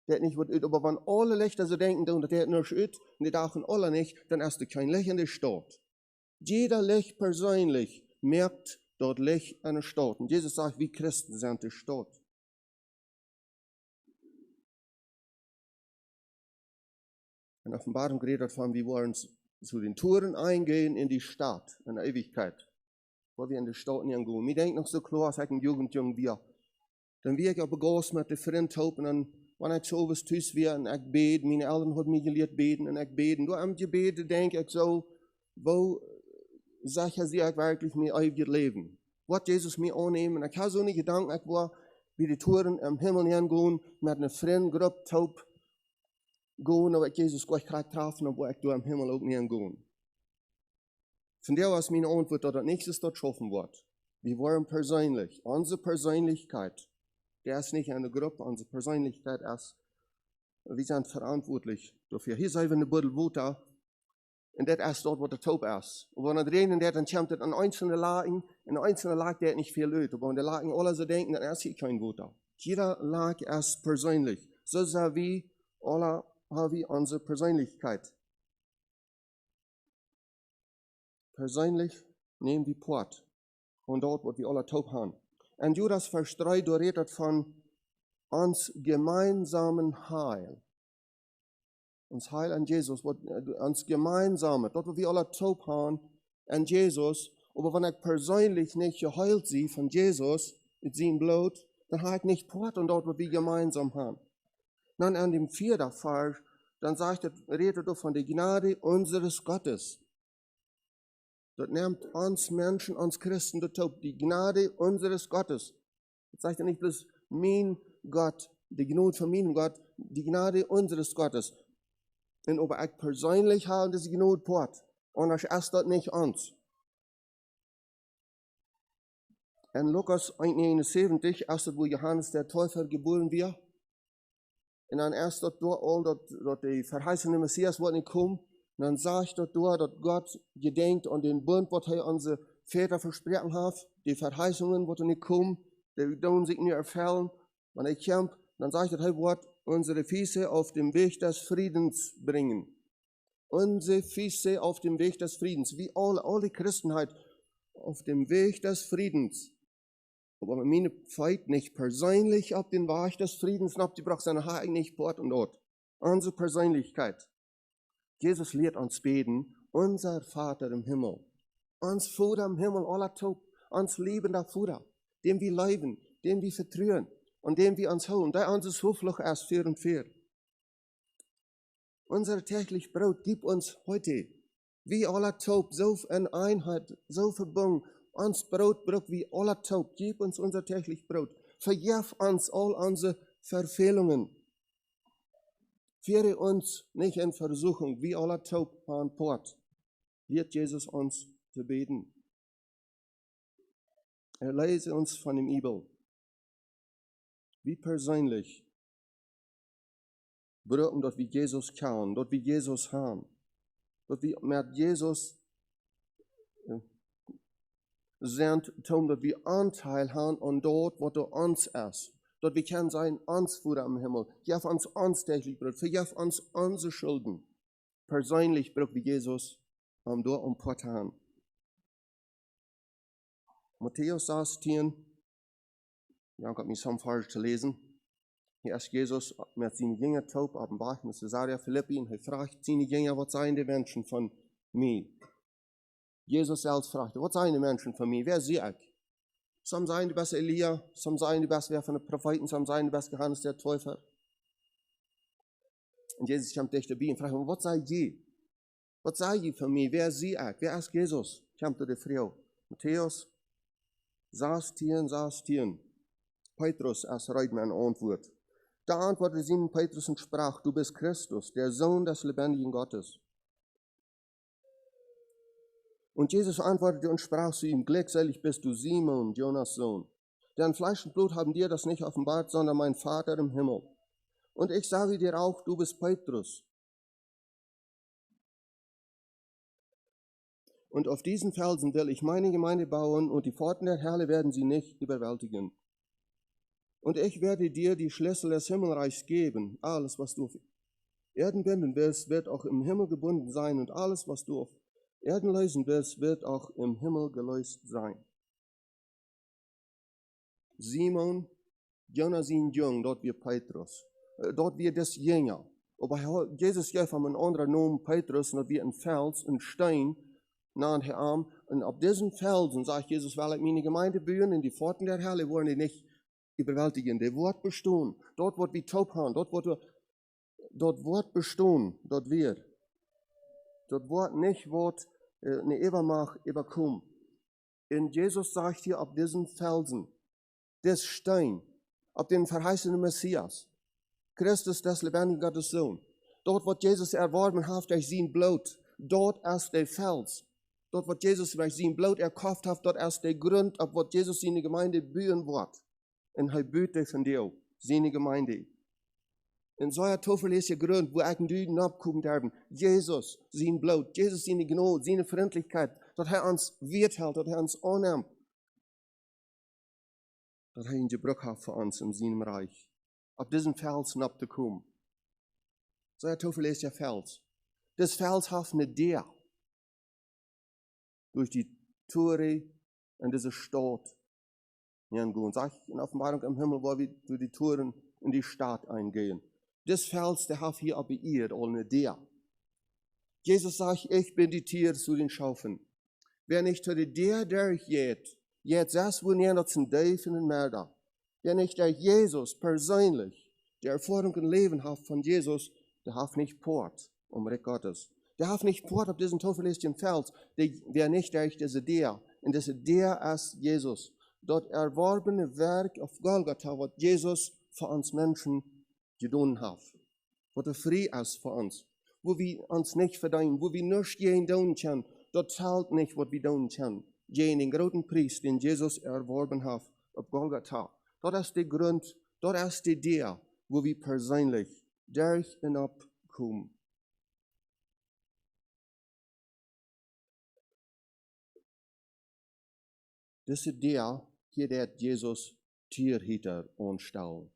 Der nicht wird ut. Aber wenn alle Lichter so denken, dann der nicht ut, und die dachen alle nicht, dann ist kein Licht in der Stadt. Jeder Licht persönlich merkt dort Licht in der Stadt. Und Jesus sagt, wir Christen sind die Stadt. In Offenbarung redet davon, wir wollen zu den Toren eingehen in die Stadt, in der Ewigkeit, wo wir in die Stadt nicht gehen. Mir denkt noch so klar, als ich ein Jugendjung war. Dann wäre ich auch begossen mit den Freunden und dann, wenn ich so was tue, und ich bete, meine Eltern haben mich gelehrt beten, und ich bete. Und am Gebet denke ich so, wo sicher sehe ich wirklich mein ewiges Leben? Was Jesus mir annehmen? Ich habe so eine Gedanken, ich war wie die Toren im Himmel hingehen, mit einer Freundengruppe taub gehen, aber ich Jesus gleich treffen, aber ich da im Himmel auch nicht hingehen. Von der aus meine Antwort, dass das nächstes dort schaffen wird. Wir wollen persönlich, unsere Persönlichkeit, der ist nicht eine Gruppe, unsere Persönlichkeit ist wir sind verantwortlich dafür. Hier sind wir eine Buddel Wuta. Und das ist dort, wo der Taub ist. Und wenn es regnet, dann kommt es an einzelne Lagen. In einzelnen Lagen, der hat nicht viel Leute. Aber wenn die Lagen alle so denken, dann ist hier kein Wuta. Jeder Lag ist persönlich. So sind wir, alle haben wir unsere Persönlichkeit. Persönlich nehmen wir Port. Und dort, wo wir alle taub haben. Und Judas Vers 3, du redet von uns gemeinsamen Heil. Uns Heil an Jesus, uns gemeinsame, dort wo wir alle taub haben, an Jesus, aber wenn ich persönlich nicht geheilt sie von Jesus, mit seinem Blut, dann habe ich nicht Port und dort wo wir gemeinsam haben. Dann an dem 4. Vers, dann redet er von der Gnade unseres Gottes. Das nimmt uns Menschen, uns Christen, die Gnade unseres Gottes. Das sagt er nicht bloß mein Gott, die Gnade von meinem Gott, die Gnade unseres Gottes. Und ob ich persönlich habe, das Gnade Port. Und das ist das nicht uns. In Lukas 1,71 ist das, wo Johannes der Täufer geboren wird. Und dann ist das dort, dass die verheißene Messias wird nicht kommen. Und dann sagt er dort, dass Gott gedenkt an den Bund, was er unsere Väter versprochen hat. Die Verheißungen, die nicht kommen, die tun sich nicht erfüllen. Wenn er kommt, dann sagt er, er wird unsere Füße auf dem Weg des Friedens bringen. Unsere Füße auf dem Weg des Friedens. Wie alle Christenheit auf dem Weg des Friedens. Aber meine Zeit nicht persönlich auf den Weg des Friedens, die braucht seine Haare nicht dort und dort. Unsere Persönlichkeit. Jesus lehrt uns beten, unser Vater im Himmel. Uns Vater im Himmel, aller Taub, uns liebender Vater, dem wir leben, dem wir vertrauen und dem wir uns holen, der uns Zuflucht ist für und für. Unser täglich Brot gib uns heute, wie aller Taub, so in Einheit, so verbunden, uns Brot wie aller Taub, gib uns unser täglich Brot. Vergib uns all unsere Verfehlungen. Führe uns nicht in Versuchung, wie aller Taub an Port. Lehrt Jesus uns zu beten. Erlöse uns von dem Übel. Wie persönlich brauchen, dass wir Jesus kennen, dass wir Jesus haben, dass wir mit Jesus sind, dass wir Anteil haben an dort, wo du uns ist. Dass wir können sein, uns Vater im Himmel. Gib uns täglich Brot. Vergib uns unsere Schulden. Persönlich brauchen wir Jesus dort um Port haben. Matthäus 16, ja, ich habe mich so falsch zu lesen. Hier ist Jesus mit seinen Jüngern taub auf dem Berg mit Caesarea Philippi und er fragt seine Jünger, was seien die Menschen von mir? Jesus selbst fragt, was seien die Menschen von mir? Wer sehe ich? Some seien die beste Elia, some seien die beste wer von den Propheten, some seien die beste Johannes der Täufer. Und Jesus kommt dicht dabei und fragt, was sei je? Was sei je von mir? Wer sehe ich? Wer ist Jesus? Kommt die Frau. Matthäus 16. Petrus als Reitmann antwortet. Da antwortete Simon Petrus und sprach, du bist Christus, der Sohn des lebendigen Gottes. Und Jesus antwortete und sprach zu ihm, glückselig bist du Simon, Jonas Sohn. Denn Fleisch und Blut haben dir das nicht offenbart, sondern mein Vater im Himmel. Und ich sage dir auch, du bist Petrus. Und auf diesen Felsen will ich meine Gemeinde bauen und die Pforten der Hölle werden sie nicht überwältigen. Und ich werde dir die Schlüssel des Himmelreichs geben. Alles, was du auf Erden binden wirst, wird auch im Himmel gebunden sein. Und alles, was du auf Erden lösen wirst, wird auch im Himmel gelöst sein. Simon, Jonas ihn jung, dort wie Petrus. Dort wie das Jünger. Aber Jesus gab ihm einen anderen Namen, Petrus, und wie ein Fels, ein Stein, nahe der Arm. Und auf diesen Felsen, sagt Jesus, weil ich meine Gemeinde bauen, in die Pforten der Hölle wollen die nicht überwältigen. Der Wort bestehen. Dort wird wie taub haben. Dort wird bestehen. Dort wird. Dort wird nicht eine Übermacht überkommen. Und Jesus sagt hier auf diesen Felsen, des Stein, auf den verheißenen Messias, Christus, des lebendigen Gottes Sohn. Dort wird Jesus erworben hat durch sein Blut. Dort ist der Fels. Dort wird Jesus durch sein Blut erkauft hat. Dort ist der Grund, auf was Jesus seine Gemeinde bauen wird. Und er bietet von dir, seine Gemeinde. in so einer zuverlässigen Grund, wo ich Düden abgucken dürfen. Jesus, sein Blut, Jesus, seine Gnade, seine Freundlichkeit, dass er uns werthält, dass er uns annimmt. Dass er eine Brücke hat für uns in seinem Reich. Auf diesen Felsen abzukommen. So ein zuverlässiger Fels. Das Fels hat eine Deur. Durch die Tore in diese Stadt hineingehen. Sag ich in Offenbarung im Himmel, wo wir durch die Toren in die Stadt eingehen. Das Fels, der hat hier auf der Erde all eine Deur. Jesus sagt, ich bin die Tür zu den Schafen. Wer nicht zu der Deur durchgeht, jetzt das, wo niemand zum Däfen und Mörder. Der nicht der Jesus persönlich, der Erfahrung und Leben hat von Jesus, der hat nicht Port, Recht Gottes. Der hat nicht Port auf diesen zuverlässigen Fels, wer nicht durch diese Deur. Und diese Deur ist Jesus. Dort erworbene Werk auf Golgatha, was Jesus für uns Menschen getan hat. Was er frei ist für uns. Wo wir uns nicht verdienen, wo wir nicht jeden tun können, dort zahlt nicht, was wir tun können. Jenen großen Preis, den Jesus erworben hat auf Golgatha. Dort ist der Grund, dort ist die Deur, wo wir persönlich durch und abkommen. Diese Deur, hier der Jesus Tierhüter anstellen.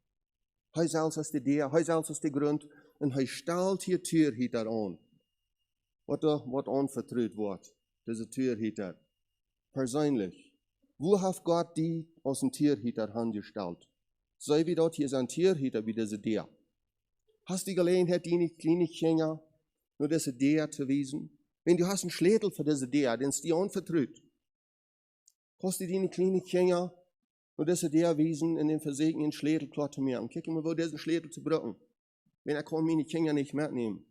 Hij selbst ist die Deur, hij selbst ist der Grund, und hij stellt hier Tierhüter an. Was anvertraut wird, diese Tierhüter. Persönlich. Wo hat Gott die aus dem Tierhüter angestellt? Sei wie dort hier sein Tierhüter wie diese Deur. Hast du die Gelegenheit, die kleinen Kinder nur diese Deur zu wiesen? Wenn du hast einen Schlädel für diese Deur, den ist die anvertraut. Hast du die kleinen Kinder nur diese Deur wiesen in den versegneten Schlädel klar zu merken? Kick mal, wo diesen Schlädel zu brücken. Wenn er kann meine Kinder nicht mitnehmen.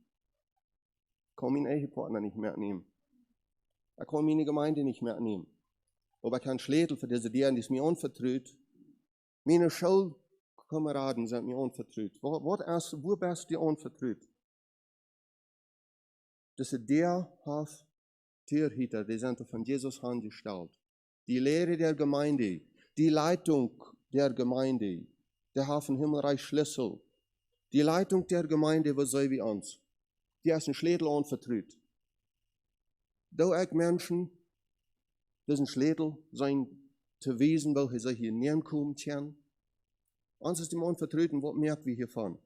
Kann meinen Ehepartner nicht mitnehmen. Er kann meine Gemeinde nicht mitnehmen. Aber er kann Schlädel für diese Deur, die ist mir anvertraut. Meine Schulkameraden sind mir anvertraut. Wo bist du anvertraut? Diese Deur hat Tierhüter, die sind von Jesus angestellt. Die Lehre der Gemeinde, die Leitung der Gemeinde, der hat von Himmelreich Schlüssel. Die Leitung der Gemeinde, was sei wie uns. Die ist ein Schlädel anvertraut. Da ich Menschen, diesen Schlädel sein zu wiesen, welche sie hier näher kommen können. Uns ist dem anvertraut, was merken wir hiervon?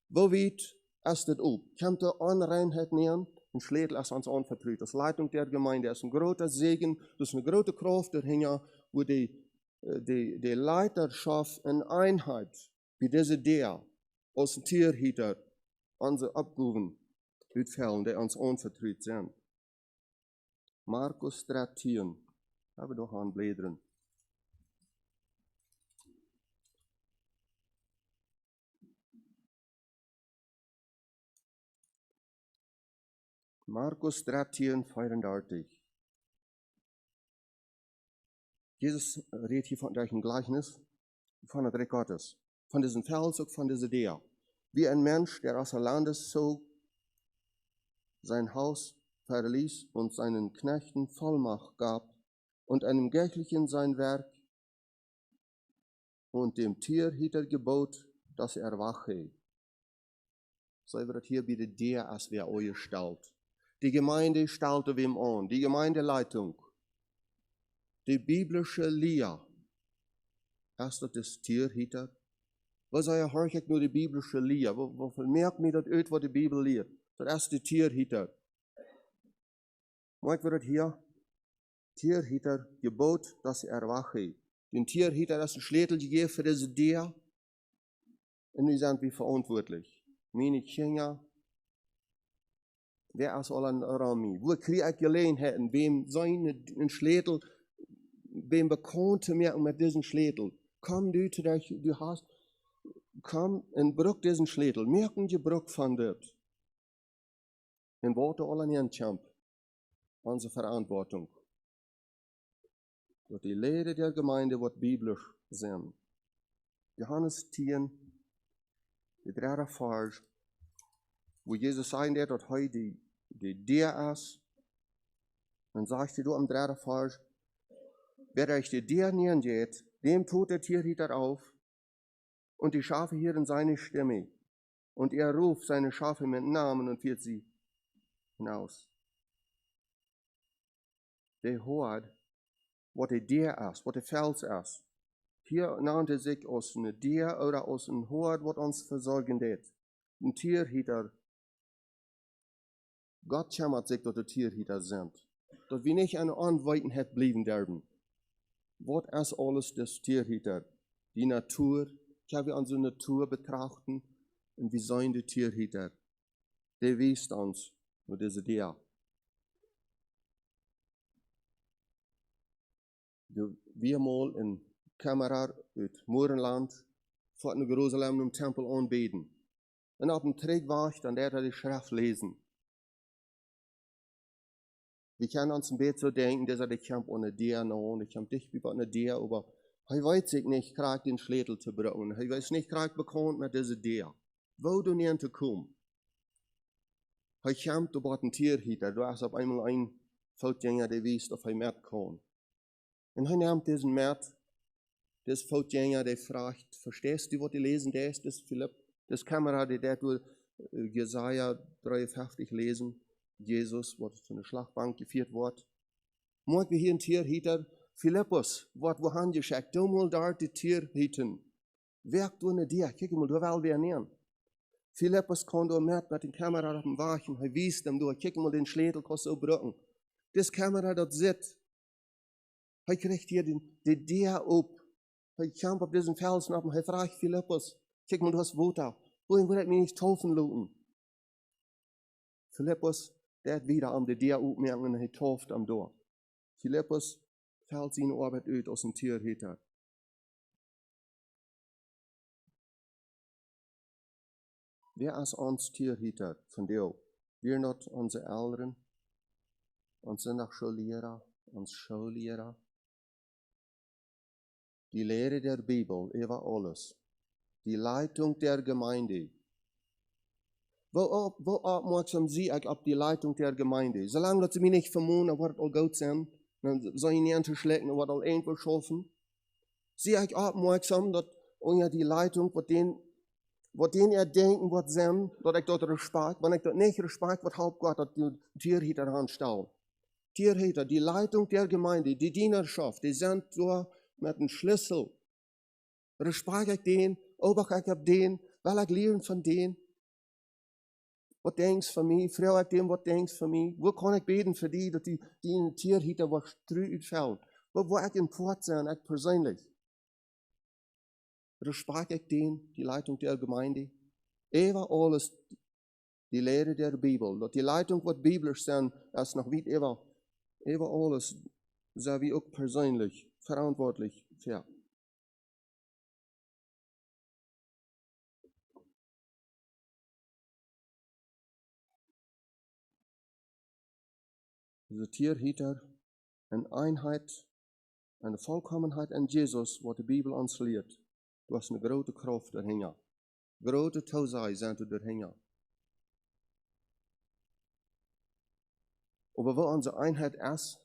Wo weit ist das ob? Kommt der Unreinheit näher? Ein Schlädel ist uns anvertraut. Das Leitung der Gemeinde ist ein großer Segen, das ist eine große Kraft dahinter, wo die Leiterschaft in Einheit, wie diese Deur, aus dem Tierhüter, unsere Abgaben utfällen, die uns anvertraut sind. Markus 13, haben wir doch an Blädern. Markus 13, 34. Jesus redet hier durch ein Gleichnis von der Reich Gottes, von diesem Fels und von dieser Deur. Wie ein Mensch, der aus der Landes zog, sein Haus verließ und seinen Knechten Vollmacht gab und einem Geistlichen sein Werk und dem Tierhüter gebot, dass er wache. So wird hier wieder der, als wer euch stellt. Die Gemeinde stellte wem an, die Gemeindeleitung, die biblische Lehre. Ist das Tierhüter? Was sei ja häufig nur die biblische Lehre? Wo merkt mir das was die Bibel lehrt? Das ist die Tierhüter. Mag wird hier Tierhüter gebot, dass er wache. Den Tierhüter ist ein Schlädel gegeben für diese Deur. Und wir sind wie verantwortlich. Meine Kinder, wer ist all an Rami? Wo kriege ich Gelegenheiten, wem seinen Schlädel, wem bekannt zu merken mit diesem Schlädel? Komm du zu dir, du hast, komm und brück diesen Schlädel. Merken die Brück von dort. Und warte all an ihren Champ. Unsere Verantwortung. Durch die Lehre der Gemeinde wird biblisch sein. Johannes 10, die 3. Vers, wo Jesus sagt, dass heute die Deur ist, dann sagst du am 3. Vers, wer euch die Deur nähern geht, dem tut der Tierhüter auf und die Schafe hören seine Stimme. Und er ruft seine Schafe mit Namen und führt sie hinaus. Der hoort wat de dier is, wat de vels is. Hier nannte sich als een dier oder als een hoort wat ons verzorgen deed. Een tierhieter. Gott kümmert sich, dass die Tierhieter sind. Dass wir nicht an Anweitenheit bleiben dürfen. Was ist alles das Tierhieter? Die Natur, können wir unsere Natur betrachten und wir sind die Tierhieter. Der weist uns, wo diese Dia. Wir mal in Kamera uit Moerenland vor Jerusalem im Tempel anbeten. Und auf dem Träg war ich, dann der die Schrift lesen. Wir können uns ein bisschen so denken, dass ich kämpfe ohne dir noch, ich kämpfe dich über ohne dir, aber er weiß sich nicht, krieg den Schlädel zu brechen. Er weiß nicht, krieg bekannt mit dieser dir. Wo du nicht zu kommen. Er kämpft über den Tierhieter, du hast auf einmal einen Fußgänger, der weiß, ob er mit kann. Und er nimmt diesen mit, das Fußgänger, der fragt, verstehst du, was du lesen, der ist das Philipp, das Kamera, der du Jesaja 53 lesen. Jesus, was zu einer Schlachtbank geführt wird. Mag wir hier ein Tierhieter, Philippus, was wo han geschickt, du mal da die Tierhieten. Werk du ne dir, kick mal, du will wer nähern. Philippus kann du mit den Kamera auf dem Wachen, er wies dem, du kick mal den Schlädel, kannst du brücken. Das Kamera dort sitzt, er kriegt hier die Dia ab. Er kämpft auf diesen Felsen ab und er fragt Philippus, kick mal, du hast Wutter, wohin will ich mich nicht taufen lassen? Philippus, der hat wieder am Dia aufmerken und er tauft am Dorf. Philippus fällt seine Arbeit aus aus dem Tierhieter. Wer ist uns Tierhieter von dir? Wir nicht unsere Eltern, unsere Schullehrer, unsere Schullehrer. Die Lehre der Bibel über alles. Die Leitung der Gemeinde. Wo aufmerksam sie ich auf die Leitung der Gemeinde? Solange sie mich nicht vermuten, wird all gut sein, dann soll ich nicht zu schlecken, wird all irgendwo schaffen. Sie ich aufmerksam, dass unter die Leitung, was den denken, was sein, dass ich dort Respekt, wenn ich dort nicht Respekt, was halb Gott, dass die Tierhieter anstellen. Tierhieter, die Leitung der Gemeinde, die Dienerschaft, die sind so mit einem Schlüssel. Respekt ich den, obacht ich auf den, weil ich lernen von denen. Was denkst du von mir? Frau ich dem, was denkst du von mir? Wo kann ich beten für die, dass die in Tierhieter was strüht fällt? Wo ich im Port sein, ich persönlich? Respekt ich den, die Leitung der Gemeinde? Über alles, die Lehre der Bibel. Dass die Leitung, was biblisch sind, ist noch weit über alles, so wie auch persönlich verantwortlich für. Diese Tierhieter, eine Einheit, eine Vollkommenheit in Jesus, was die Bibel uns lehrt. Du hast eine große Kraft dahinter. Große Tausei sind du dahinter. Aber wo unsere Einheit ist,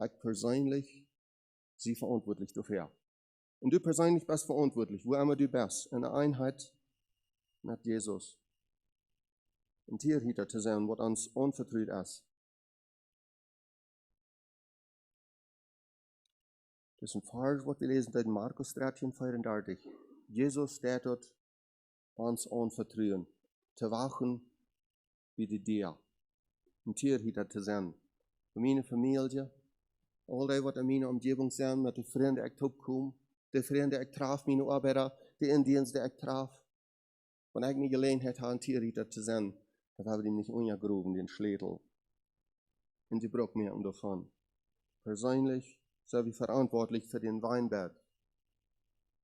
ich persönlich sie verantwortlich dafür. Und du persönlich bist verantwortlich, wo immer du bist, in der Einheit mit Jesus. Ein Tierhieter zu sein, was uns unvertraut ist. Das ist ein Vers, was wir lesen in Markus 13, 34. Jesus, der dort uns anvertrauen, zu wachen wie die Dia. Ein Tierhieter zu sein. Für meine Familie, all die, was in meiner Umgebung sind, mit den Freunden, die ich zurückkomme, die Freunde, die ich traf, meine Arbeiter, die Indiens, die ich traf. Wenn ich eine Gelegenheit habe, ein Tierhieter zu sein, dann habe ich ihm nicht untergruben, den Schlädel. Und die braucht mir davon. Persönlich, so wie verantwortlich für den Weinberg,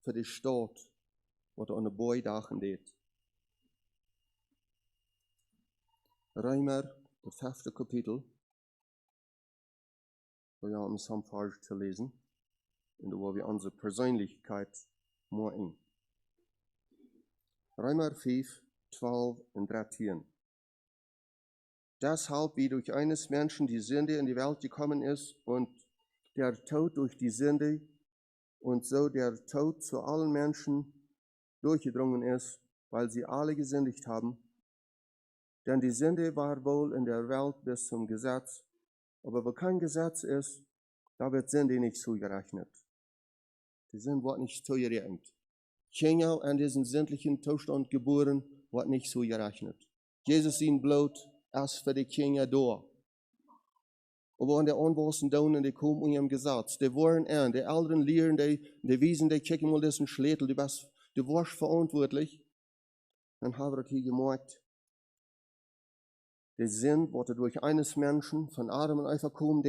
für die Stadt, wo er an den Bäudachen steht. Römer, das 5. Kapitel, wir haben some Vers zu lesen, und wo wir unsere Persönlichkeit machen. Römer 5, 12 und 13. Deshalb, wie durch eines Menschen die Sünde in die Welt gekommen ist und der Tod durch die Sünde und so der Tod zu allen Menschen durchgedrungen ist, weil sie alle gesündigt haben. Denn die Sünde war wohl in der Welt bis zum Gesetz, aber wo kein Gesetz ist, da wird Sünde nicht zugerechnet. Die Sünde wird nicht zugerechnet. Kinder an diesen sündlichen Zustand geboren, wird nicht zugerechnet. Jesus sein Blut ist für die Kinder da. Aber an der Anwursten daunen, die kommen und ihm gesagt, die waren an, die älteren Lehren, die wiesen, die kicken mal diesen Schlätel, du warst verantwortlich. Dann haben wir das hier gemacht. Die Sünde wurde durch eines Menschen von Adam und Eva kommen,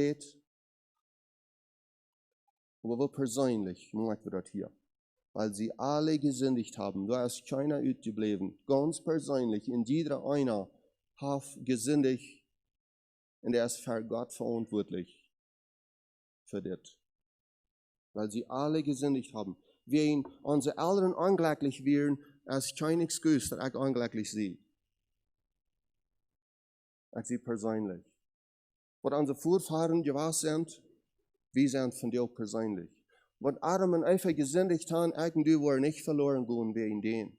aber wo persönlich machen wir das hier? Weil sie alle gesündigt haben, da ist keiner übrig ganz persönlich, in jeder einer hat gesündigt, und er ist für Gott verantwortlich für das. Weil sie alle gesündigt haben. Wenn unsere Eltern unglücklich wären, ist kein Excuse, dass ich unglücklich sie. Ich sie persönlich. Was unsere Vorfahren gewesen sind, wir sind von dir persönlich. Was Adam und Eva gesündigt haben, ich und du waren nicht verloren gehen wegen denen.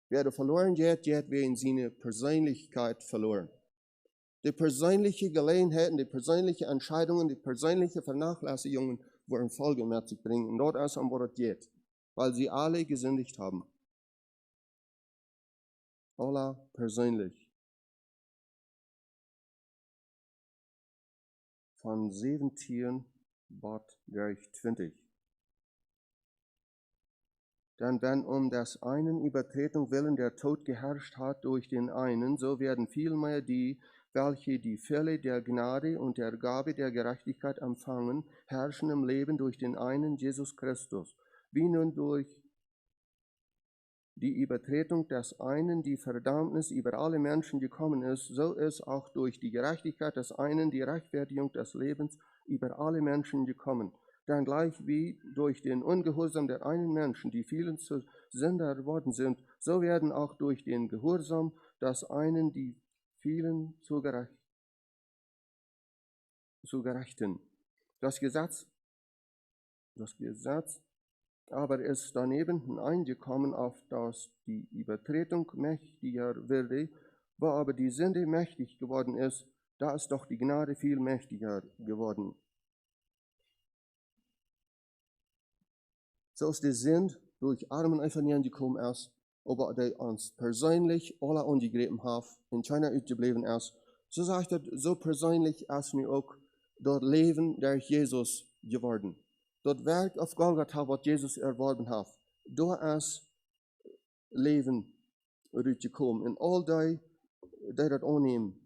Wer verloren geht, geht wegen seiner Persönlichkeit verloren. Die persönlichen Gelegenheiten, die persönlichen Entscheidungen, die persönlichen Vernachlässigungen werden Folgen mit sich bringen. Und dort ist am Wort geht, weil sie alle gesündigt haben. Alle persönlich. Von 17 bis 20. Denn wenn um des einen Übertretung willen der Tod geherrscht hat durch den einen, so werden vielmehr die, welche die Fülle der Gnade und der Gabe der Gerechtigkeit empfangen, herrschen im Leben durch den einen Jesus Christus. Wie nun durch die Übertretung des einen die Verdammnis über alle Menschen gekommen ist, so ist auch durch die Gerechtigkeit des einen die Rechtfertigung des Lebens über alle Menschen gekommen. Denn gleich wie durch den Ungehorsam der einen Menschen die vielen zu Sünder geworden sind, so werden auch durch den Gehorsam des einen die vielen zu Gerechten. Das Gesetz aber ist daneben hineingekommen, auf dass die Übertretung mächtiger würde, wo aber die Sünde mächtig geworden ist, da ist doch die Gnade viel mächtiger geworden. So ist die Sünde durch Adam und Eva gekommen ist, aber die uns persönlich alle angegriffen haben, in keiner übrig ist, so sagt er, so persönlich ist mir auch dort Leben der Jesus geworden. Dort Werk auf Golgatha, was Jesus erworben hat, da ist Leben gekommen. Und all die das annehmen,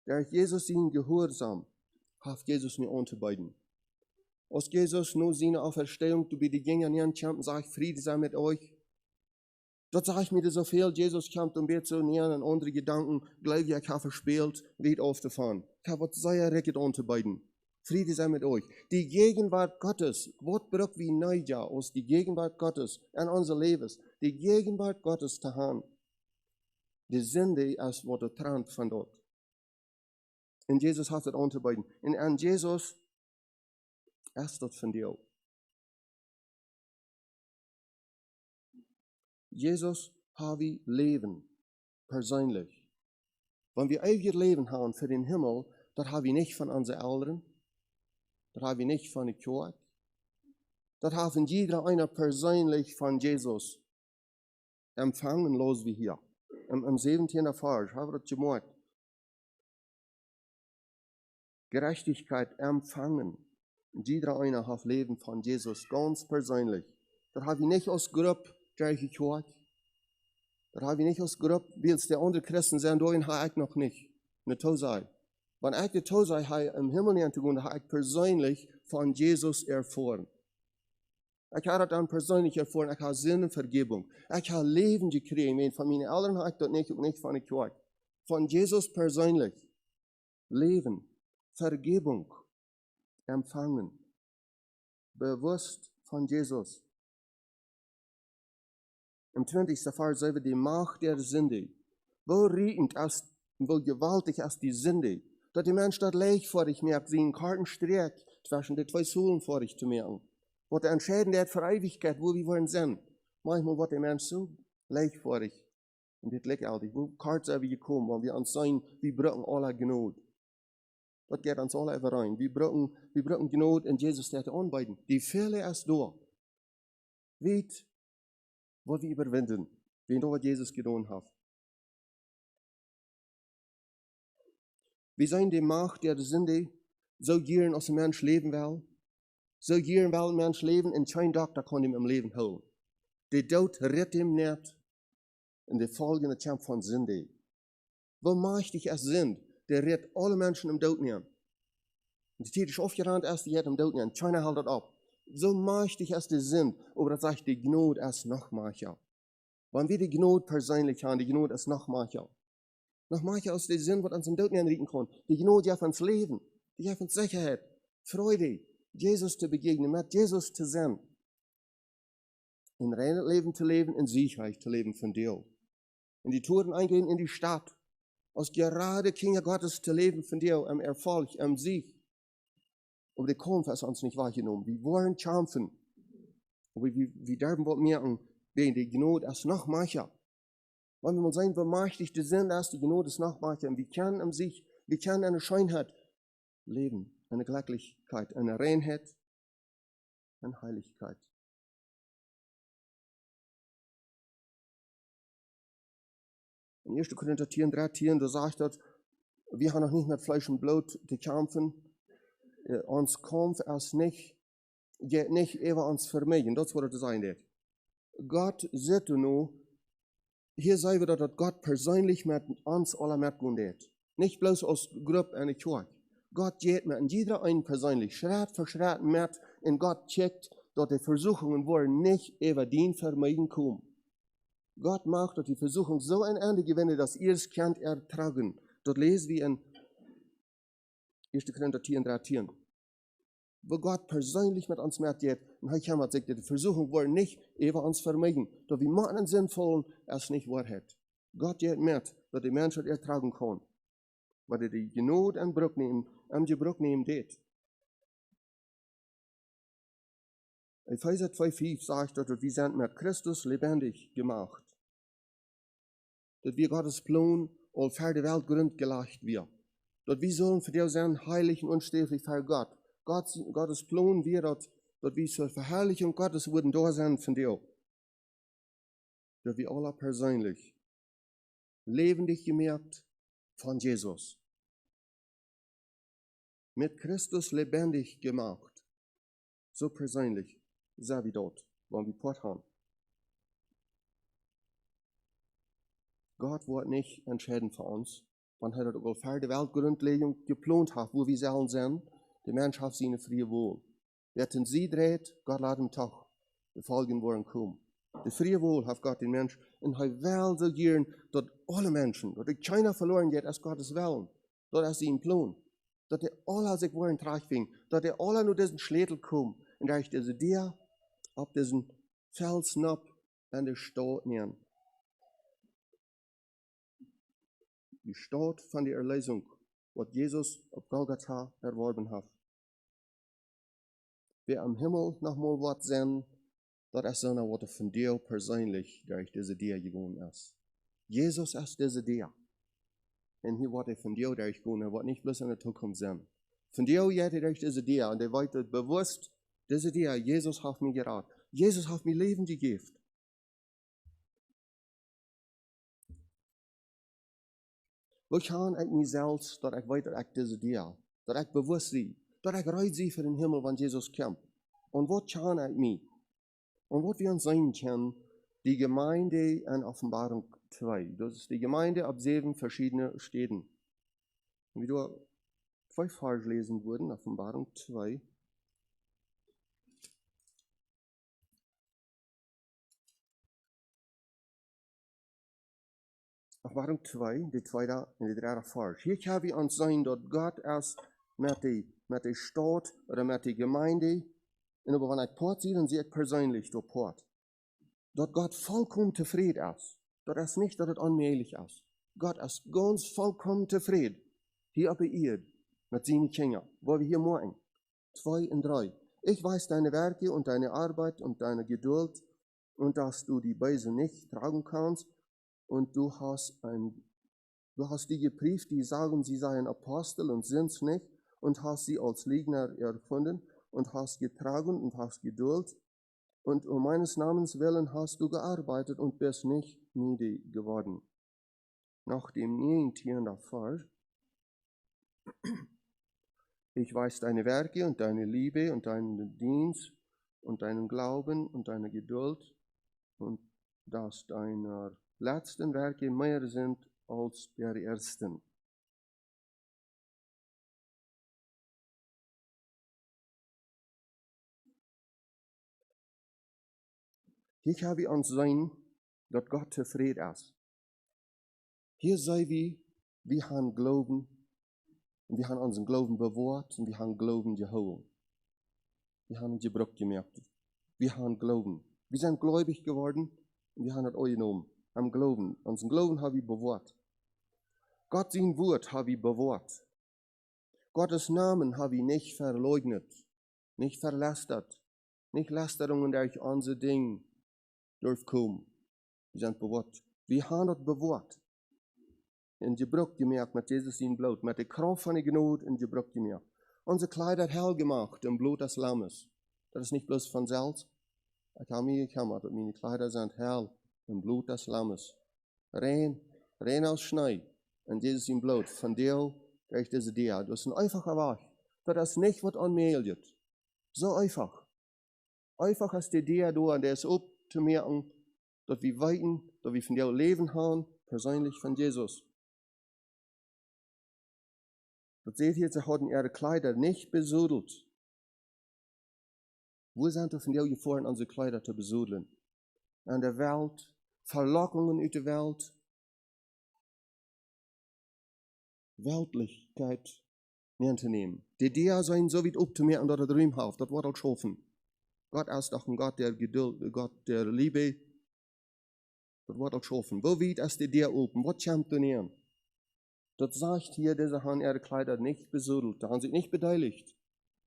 der Jesus ihn gehorsam, hat Jesus nicht anzubeiden. Als Jesus nur seine Auferstehung über die Jünger kämpft, sagt, Friede sei mit euch. Dort sage ich mir so viel, Jesus kämpft und wird so näher an andere Gedanken, glaube ich habe verspielt, geht aufzufahren. Ich habe was sehr recht anzubeiden. Friede sei mit euch. Die Gegenwart Gottes, Gott braucht wie Neujahr aus die Gegenwart Gottes in unser Leben, die Gegenwart Gottes zu haben. Die Sünde ist, was er trennt von dort. Und Jesus hat das anzubeiden. Und an Jesus ist das von dir. Jesus hat Leben, persönlich. Wenn wir ewiges Leben haben für den Himmel, das haben wir nicht von unseren Eltern, das haben wir nicht von der Kirche, das haben jeder einer persönlich von Jesus empfangen, los wie hier. Im 17. Vers haben wir das gemacht. Gerechtigkeit empfangen. Jeder einer hat Leben von Jesus, ganz persönlich. Das habe ich nicht aus Gruppe der Kirche. Das habe ich nicht aus Gruppe, wie es die anderen Christen sind, darin habe ich noch nicht. Eine Tosei. Wenn ich die Tosei habe im Himmel nicht zu gehen, habe ich persönlich von Jesus erfahren. Ich habe das dann persönlich erfahren, ich habe Sinnenvergebung. Ich habe Leben gekriegt. Von meinen Eltern habe ich das nicht und nicht von der Kirche. Von Jesus persönlich. Leben, Vergebung empfangen. Bewusst von Jesus. Im 20. Vers sagen wir die Macht der Sünde. Wo riechend ist, wo gewaltig ist die Sünde, dass die Mensch das leicht vor dich merkt, sie einen karten Streck zwischen die zwei Sohlen vor dich zu merken. Was der entscheidende hat für Ewigkeit, wo wir wollen sind. Manchmal wird der Mensch so gleichvorig. Und dit lekker altijd. Hoe kort zijn we gekomen, want we ons zijn, we brauchen alle genood. Dat gaat ons alle even rein. We brauchen genood en Jesus staat aanbieden. Die Fälle ist da. Weet wat we überwinden, wenn du wat Jesus getan hat. Wir zijn die Macht der Sünde, so gieren als ein Mensch leben will. So gieren will ein Mensch leben und kein Doktor kann ihm im Leben helfen. Der Tod rettet ihm nicht in der folgende Kampf von Sünde. Wo mächtig es sind, der rettet alle Menschen im Tod nicht. Und die Zeit ist aufgerannt, erst die im Tod nicht. Keiner hält das ab. So mächtig es die sind, aber das sagt die Gnade ist noch mächtiger. Wenn wir die Gnade persönlich haben, die Gnade ist noch mächtiger. Noch mächtiger als die Sinn, was uns im Tod nicht retten kann. Die Gnade gibt uns Leben, die gibt uns Sicherheit, Freude, Jesus zu begegnen, mit Jesus zu sein. In reinem Leben zu leben, in Sicherheit zu leben von dir. In die Toren eingehen in die Stadt, als gerade Kinder Gottes zu leben von dir, im Erfolg, im Sieg. Aber der Kampf ist uns nicht wahrgenommen. Wir wollen kämpfen. Aber wir dürfen was merken, wenn die Gnade ist noch mächtiger. Wenn wir mal sehen, wie mächtig die sind, ist die Gnade ist noch mächtiger. Und wir können im Sieg, wir können eine Schönheit leben, eine Glücklichkeit, eine Reinheit, eine Heiligkeit. In 1. Korinther 10, da sagt er, wir haben noch nicht mit Fleisch und Blut zu kämpfen. Uns Kampf ist nicht, geht nicht über uns Vermögen. Das ist, was er sagen wird. Gott sagt nur, hier sagen wir, dass Gott persönlich mit uns alle mitgehen wird. Nicht bloß als Gruppe in der Kirche. Gott geht mit jeder einen persönlich, Schritt für Schritt mit, und Gott checkt, dass die Versuchungen wollen nicht über den Vermögen kommen. Gott macht, dass die Versuchung so ein Ende gewinnt, dass ihr es könnt ertragen. Das lesen wir in 1. Korinther 10, wo Gott persönlich mit uns mitgeht. Und heute haben wir gesagt, die Versuchung wollen nicht über uns vermeiden. Dass wir machen einen sinnvollen, es nicht Wahrheit. Gott geht mit, dass die Menschen ertragen können. Weil die Gnade in Brück nehmen, geht. Epheser 2,5 sagt, dass wir sind mit Christus lebendig gemacht. Dass wir Gottes Plan all für die Welt grundgelegt wird. Dass wir sollen für die sein, heilig und unsterblich für Gott. Gottes Plan wird, dass wir zur Verherrlichung Gottes würden da sein von dir. Dass wir alle persönlich lebendig gemerkt von Jesus. Mit Christus lebendig gemacht. So persönlich. Sei wie dort, wenn wir Port haben. Gott wird nicht entscheiden für uns, wenn er auch für die Weltgrundlegung geplant hat, wo wir sollen sein. Der Mensch hat seine freie Wohl. Wer den sie dreht, Gott lässt ihm doch die Folgen wollen kommen. Die freie Wohl hat Gott den Mensch und er will so gern, dass alle Menschen, dass keiner verloren geht, als Gottes Willen, dass er ihn Plan, dass die alle sich wollen tragen, dass die alle nur diesen Schlädel kommen und da ist diese dir auf diesen Felsnab an der Stadt nehmen. Die Stadt von der Erlösung, was Jesus auf Golgatha erworben hat. Wer am Himmel nochmal was sehen, das ist so, was von dir persönlich durch diese Dia gegangen ist. Jesus ist diese Dia. Und hier wird von dir durchgehen, er wird nicht bloß in der Zukunft sein. Von dir geht er durch diese Dia und er wird bewusst, diese Dia, Jesus hat mir geraten. Jesus hat mir Leben gegeben. Wo kann ich mich selbst, dass ich weiter diese Dia, dass ich bewusst sie, dass ich bereit sie für den Himmel, wenn Jesus kommt. Und was kann ich mich? Und was wir uns sein können, die Gemeinde in Offenbarung 2. Das ist die Gemeinde ab 7 verschiedene Städten. Und wie du 2 Vers lesen würden, Offenbarung 2. Offenbarung 2, die 2. und die 3. Vers. Hier kann wir uns sein, dass Gott erst mit der Stadt oder mit der Gemeinde, und aber wenn ich Port sehe, dann sehe ich persönlich der Port. Dass Gott vollkommen zufrieden ist. Das ist nicht, dass es unmöglich ist. Gott ist ganz vollkommen zufrieden. Hier auf der Erde, mit seinen Kindern, wo wir hier morgen. 2 und 3. Ich weiß deine Werke und deine Arbeit und deine Geduld und dass du die Beise nicht tragen kannst und du hast die geprüft, die sagen, sie seien Apostel und sind's nicht und hast sie als Lügner erfunden und hast getragen und hast Geduld und um meines Namens willen hast du gearbeitet und bist nicht müde geworden. Nach dem 19. Vers: Ich weiß deine Werke und deine Liebe und deinen Dienst und deinen Glauben und deine Geduld und dass deine letzten Werke mehr sind als der ersten. Hier habe ich uns sein, dass Gott zufrieden ist. Hier sei wir haben Glauben und wir haben unseren Glauben bewahrt und wir haben Glauben geholt. Wir haben ihn gebraucht gemerkt. Wir haben Glauben. Wir sind gläubig geworden und wir haben es euch genommen. Am Glauben. Unseren Glauben habe ich bewahrt. Gott sein Wort habe ich bewahrt. Gottes Namen habe ich nicht verleugnet, nicht verlästert, nicht Lästerungen durch unsere Dinge durchkommen. Wir sind bewahrt. Wir haben es bewahrt. In Gebrauch gemerkt mit Jesus sein Blut, mit der Kraft von der Gnade in Gebrauch gemerkt. Unsere Kleider hell gemacht im Blut des Lammes. Das ist nicht bloß von selbst. Ich habe mir gekümmert, und meine Kleider sind hell im Blut des Lammes. Rein aus Schnee in Jesus sein Blut, von dir durch diese Dia. Das ist ein einfacher Weg. Das ist nicht, was anmeldet. So einfach. Einfach ist die Dia da, und der ist aufzumerken, dass wir weiten, dass wir von dir Leben haben, persönlich von Jesus. Das seht ihr, sie hatten ihre Kleider nicht besudelt. Wo sind wir von dir gefahren, unsere Kleider zu besudeln? An der Welt, Verlockungen aus der Welt, Weltlichkeit nehmen. Die Dia sein so weit aufzumerken, dass er drin hat, das wird auch schaffen. Gott ist doch ein Gott der Geduld, ein Gott der Liebe. Das wird auch schaffen. Wo weit ist die Dia open? Was kommt denn her? Das sagt hier, diese haben ihre Kleider nicht besudelt, da haben sie nicht beteiligt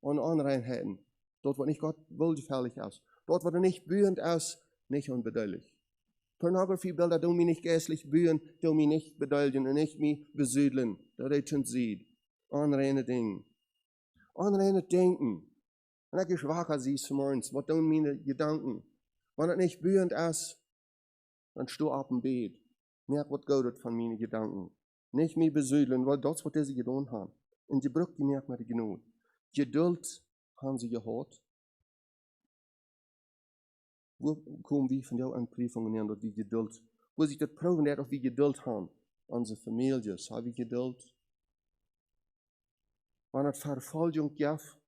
an Unreinheiten. Dort, wo nicht Gott wohlgefällig ist. Dort, wo er nicht bühend ist, nicht unbeteiligt. Pornografiebilder, die mich nicht geistlich bühen, die mich nicht beteiligen und nicht mich besüdeln. Das ist schon sieht. Unreine Dinge. Unreine Denken. Wenn ich schwacher siehst morgens, was tun meine Gedanken? Wenn es nicht bühend ist, dann steh ab im Bett. Merk, was geht von meinen Gedanken. Nicht mich besüdeln, weil das, was sie getan haben. Und die Brücke gemerkt mit der Gnade. Geduld haben sie gehabt. Wo kommen wir von dir an Prüfungen her, dass wir Geduld, wo sich das proben wird, ob wir Geduld haben. Unsere Familien, haben wir Geduld. Wenn es Verfolgung gibt,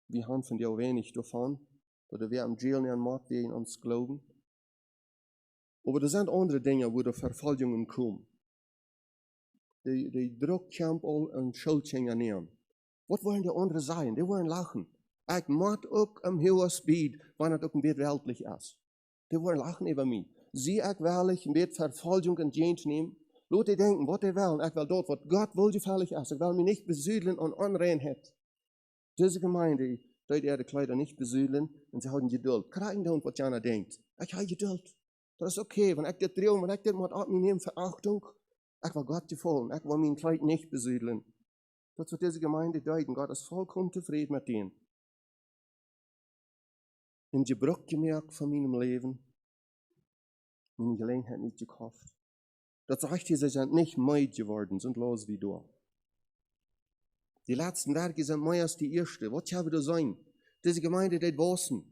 wir haben von dir wenig davon, oder wir am Jail nicht macht, die in uns glauben. Aber da sind andere Dinge, wo die Verfolgungen kommen. Die Druck kommt all an Schuldchen nehmen. Was wollen die anderen sein? Die wollen lachen. Ich mag auch am Himmels bied, wenn es auch ein bisschen weltlich ist. Die wollen lachen über mich. Sie ich wirklich ein bisschen Verfolgung entgegennehmen. Leute denken, was die wollen. Ich will dort, was Gott wohlgefällig ist. Ich will mich nicht besüdeln und Unreinheit. Diese Gemeinde, die ihre Kleider nicht besüdeln und sie haben Geduld. Kriegen dann, was Jana denkt. Ich habe Geduld. Das ist okay. Wenn ich das drehe, wenn ich das mit abnehmen, Verachtung, ich will Gott gefallen. Ich will mein Kleid nicht besüdeln. Das wird diese Gemeinde deuten. Gott ist vollkommen zufrieden mit denen. In die Brücke gemerkt von meinem Leben, meine Gelegenheit nicht gekauft. Das sagt hier, sie sind nicht meid geworden, sind los wie du. Die letzten Werke sind mehr als die erste. Was habe da sein? Diese Gemeinde, die draußen.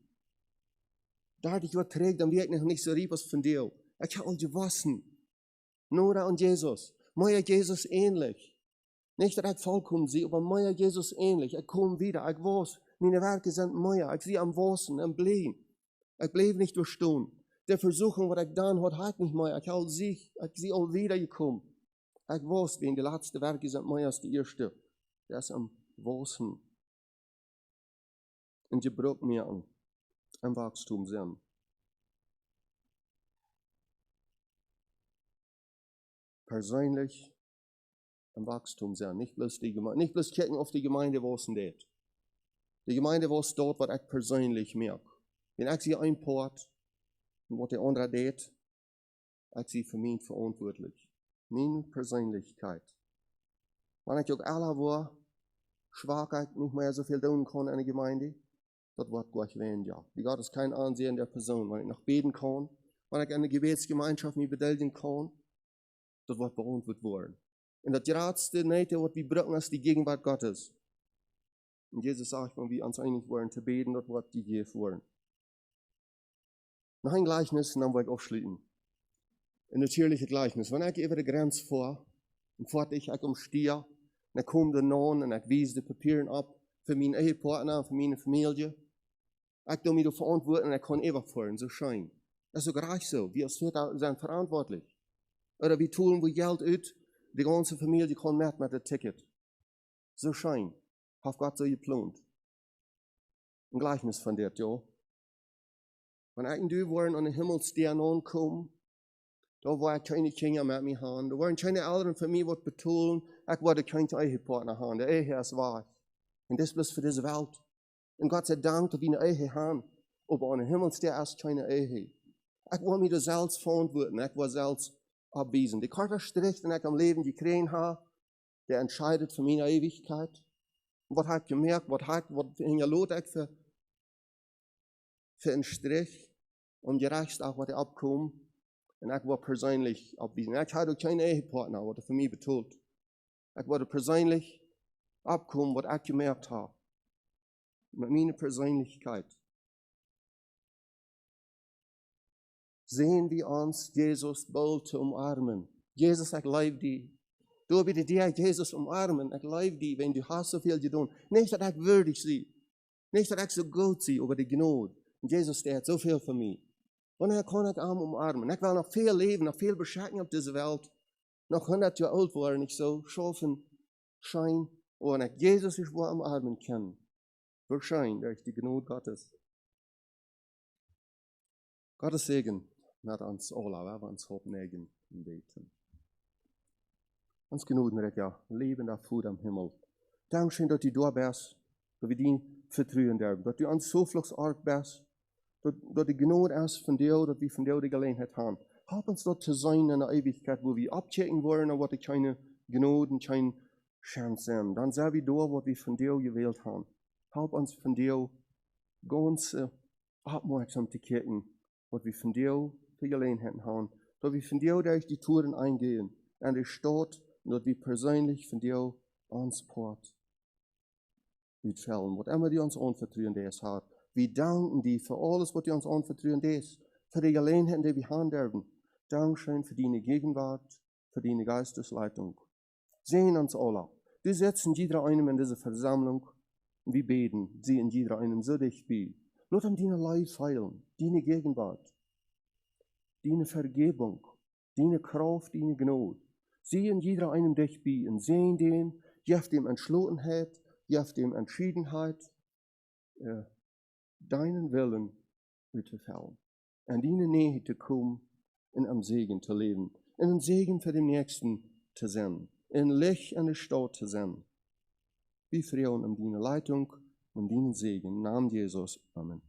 Da hatte ich was trägt, dann wird noch nicht so riebes von dir. Ich habe all gewassen. Nora und Jesus. Mehr Jesus ähnlich. Nicht, dass ich vollkommen sehe, aber mehr Jesus ähnlich. Ich komme wieder, ich weiß, meine Werke sind mehr. Ich sehe am Wassen, am Bleiben. Ich bleibe nicht durchstehen. Die Versuchung, was ich dann hat, hat nicht mehr. Ich sehe all wieder gekommen. Ich weiß, wenn die letzten Werke sind mehr als die erste. Das ist am Wassen. Und die Brücke mir an. Am Wachstum sind. Persönlich am Wachstum sein. Nicht bloß die Gemeinde, nicht bloß kicken auf die Gemeinde, wo es steht. Die Gemeinde, wo es dort, was ich persönlich merke. Wenn ich sie einport, Und was der andere deed, ich sie für mich verantwortlich. Meine Persönlichkeit. Wenn ich auch alle war, Schwachheit nicht mehr so viel tun kann in der Gemeinde, das wird gleich werden, ja. Die Gott ist kein Ansehen der Person. Wenn ich noch beten kann, wenn ich in der Gebetsgemeinschaft mich beteiligen kann, das wird beantwortet worden. Und das geradste Nächte, was wir brauchen, ist die Gegenwart Gottes. Und Jesus sagt, wenn wir uns einig waren zu beten, das wird gegeben worden. Noch ein Gleichnis, und dann will ich aufschließen. Ein natürliches Gleichnis. Wenn ich über die Grenze fahre, und fahre ich umstehe, und dann kommt der Non und ich wiese die Papiere ab für meinen Ehepartner und für meine Familie. Ich tue mich verantworten und ich kann ewig fahren, so schön. Das ist sogar reich so. Wir als Väter sind verantwortlich. Oder wir tun wir Geld aus, die ganze Familie kann mit dem Ticket. So schön. Hat Gott so geplant. Ein Gleichnis von dir, ja. Wenn ich und du waren an den Himmelsstern ankommen, da war ich keine Kinder mit mir haben. Da waren keine Eltern für mich, was betonen. Ich wollte keinen Ehepartner haben. Der Ehe ist wahr. Und das bloß für diese Welt. Und Gott sei Dank, dass wir eine Ehe haben. Aber an den Himmelsstern ist keine Ehe. Ich will mich da selbst verantworten. Ich will selbst abwiesen. Die Kartenstrich, den ich am Leben gekriegt habe, der entscheidet für meine Ewigkeit. Und was habe ich gemerkt, was hinterlot ich für einen Strich? Und gerecht auch, was ich abkomme. Und ich war persönlich abwiesen. Ich hatte keinen Ehepartner, was er für mich betont. Ich wollte persönlich abkommen, was ich gemerkt habe. Mit meiner Persönlichkeit. Sehen wir uns Jesus bald zu umarmen. Jesus, ich liebe dich. Du bitte dir, Jesus, umarmen. Ich liebe dich, wenn du hast so viel getan. Nicht, dass ich würdig sei. Nicht, dass ich so gut sei, aber die Gnade. Und Jesus, der hat so viel für mich. Und er kann ich arm umarmen. Ich will noch viel leben, noch viel beschenken auf dieser Welt. Noch 100 Jahre alt werden, ich so schaffen, schein, und ich Jesus ist wohl umarmen kann. Wahrscheinlich durch die Gnade Gottes. Gottes Segen mit uns alle, wenn wir uns hopnegen und beten. Uns genug, ja, lebender Vater am Himmel. Dankeschön, dass du da bist, dass wir dich vertrauen dürfen, dass du uns Zufluchtsort bist, dass die Gnade ist von dir, dass wir von dir die Gelegenheit haben. Help uns dort zu sein in der Ewigkeit, wo wir abchecken wollen, aber was keine Gnade und keine Chance sind. Dann sind wir da, was wir von dir gewählt haben. Help uns von dir ganz aufmerksam zu kicken, was wir von dir für Gelegenheiten haben. Dass wir von dir durch die Touren eingehen, an die Stadt, und dass wir persönlich von dir ans Port utfällen. Was immer die uns anvertrauen, das hat. Wir danken dir für alles, was die uns anvertrauen, das. Für die Gelegenheiten, die wir haben dürfen. Dankeschön für deine Gegenwart, für deine Geistesleitung. Sehen uns alle. Wir setzen jeder einem in diese Versammlung und wir beten, sie in jeder einem so dicht bei. Lass ihm deine Leib feilen, deine Gegenwart, deine Vergebung, deine Kraft, deine Gnade. Sie in jeder einem dicht bei und sehen den, gebt ihm Entschlossenheit, gebt ihm Entschiedenheit, deinen Willen zu fällen. An deine Nähe zu kommen und am Segen zu leben. In den Segen für den Nächsten zu sein. In Licht in der Stadt zu sein. Wir freuen um deine Leitung und deinen Segen. Im Namen Jesus. Amen.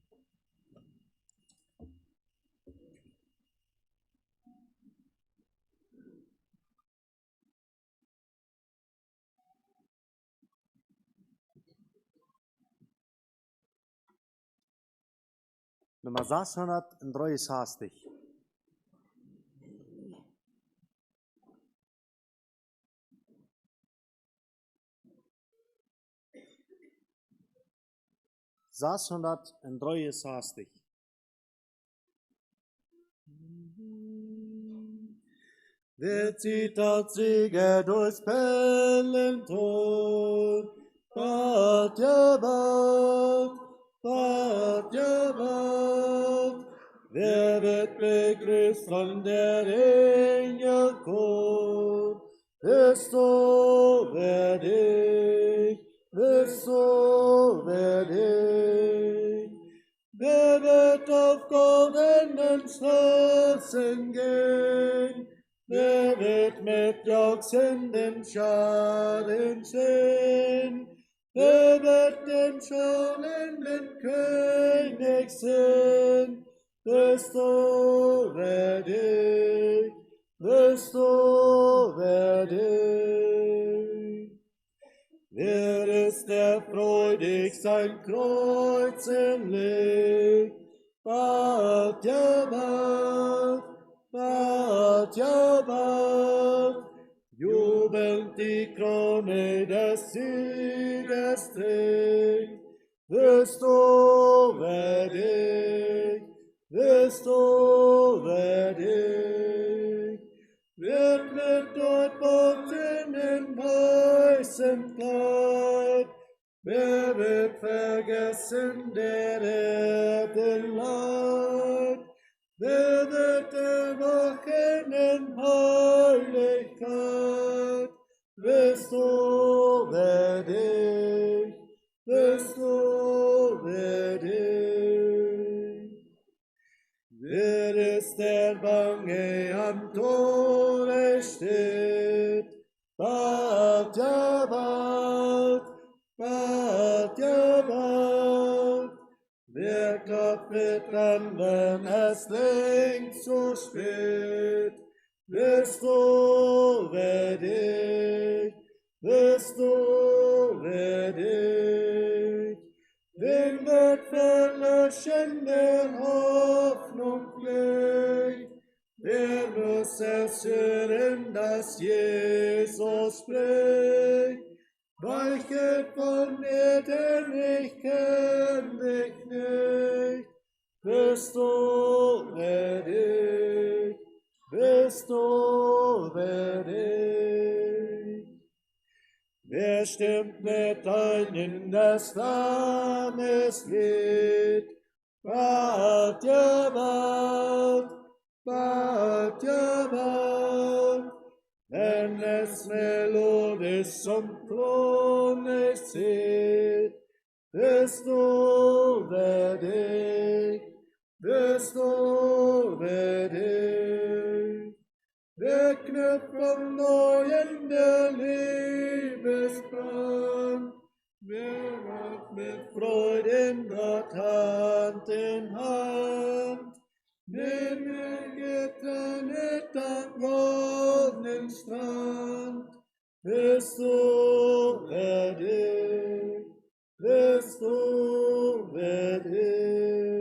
Nummer 663. Wer zieht das Siege durchs Pellentor? Wart gebaut, wart gebaut. Wer wird begrüßt von der Engelchor? Bist du würdig, bist du würdig. Wer wird auf goldenen Straßen gehen? Wer wird mit jauchzenden Scharen stehen? Wer wird den schonenden König sehen? bist du würdig, bist du würdig. Wer ist der freudig sein Kreuz legt? Bat ja bald, jubelnd die Krone des Sieges trägt. Bist du würdig, bist du würdig. Wird mit dort Gott in den weißen Kleid, wer wird vergessen der Erden Leid? Wer wird erwachen in Heiligkeit? Bist du würdig, bist du würdig. Wer ist der bange am Tore steht? Bald ja bald, bald ja bald. Wer klopft an, wenn es längst so spät? Bist du würdig, bist du würdig. Wen wird verlöschen der Hoffnung Glück? Wer muss es hören, dass Jesus spricht? Weiche von mir, denn ich kenn dich nicht. Bist du würdig, bist du würdig. Wer stimmt mit ein in des Lammes Lied? Bald ja bald, bald ja bald, wenn es melodisch zum Throne zieht. Bist du würdig, bist du würdig. Wer knüpft vom Neuen der Liebesbrand? Wer wird mit Freuden dort Hand in Hand? Nimm mir getrennt am goldenen Strand. Bist du würdig, bist du würdig.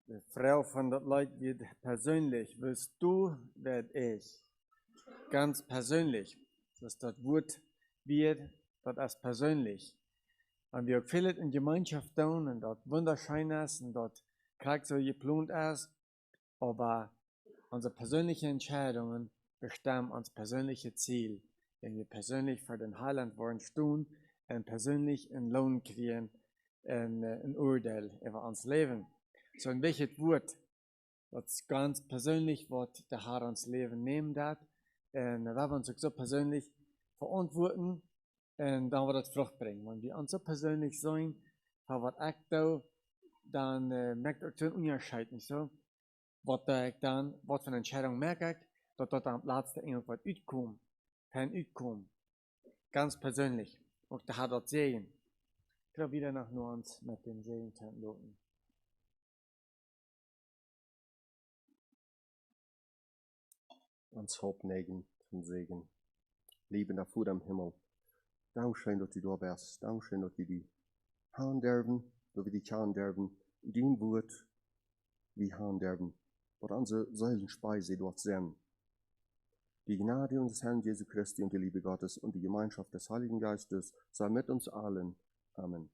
Die Frau von der Leute wird persönlich, wirst du, werd ich. Ganz persönlich. Das Wort wird, das ist persönlich. Und wir viel in Gemeinschaft tun und dort wunderschön ist und dort kriegt so geplant ist. Aber unsere persönlichen Entscheidungen bestimmen unser persönliches Ziel. Wenn wir persönlich für den Heiland wollen tun und persönlich einen Lohn kriegen, ein Urteil über uns Leben. So ein welches Wort, das ganz persönlich, was der Herr uns Leben nehmen hat, und da wir uns so persönlich verantworten, und dann wird das Frucht bringen. Wenn wir uns so persönlich sein, für was ich da, dann merkt ihr den Unterschied nicht so. Was ich dann, was für eine Entscheidung merke ich, dass dort am letzten irgendwas utkommt, kein utkommt. Ganz persönlich. Und der Herr dort Segen. Ich glaube wieder nach nur uns mit dem Segen loten. Ans Hoop neigen zum Segen. Liebender Vater im Himmel, Dankeschön, dass du da bist. Dankeschön, dass wir die hören dürfen, dass wir die hören dürfen. Dein Wort, wir hören dürfen. Was unsere Säulenspeise dort sind. Die Gnade unseres Herrn Jesu Christi und die Liebe Gottes und die Gemeinschaft des Heiligen Geistes sei mit uns allen. Amen.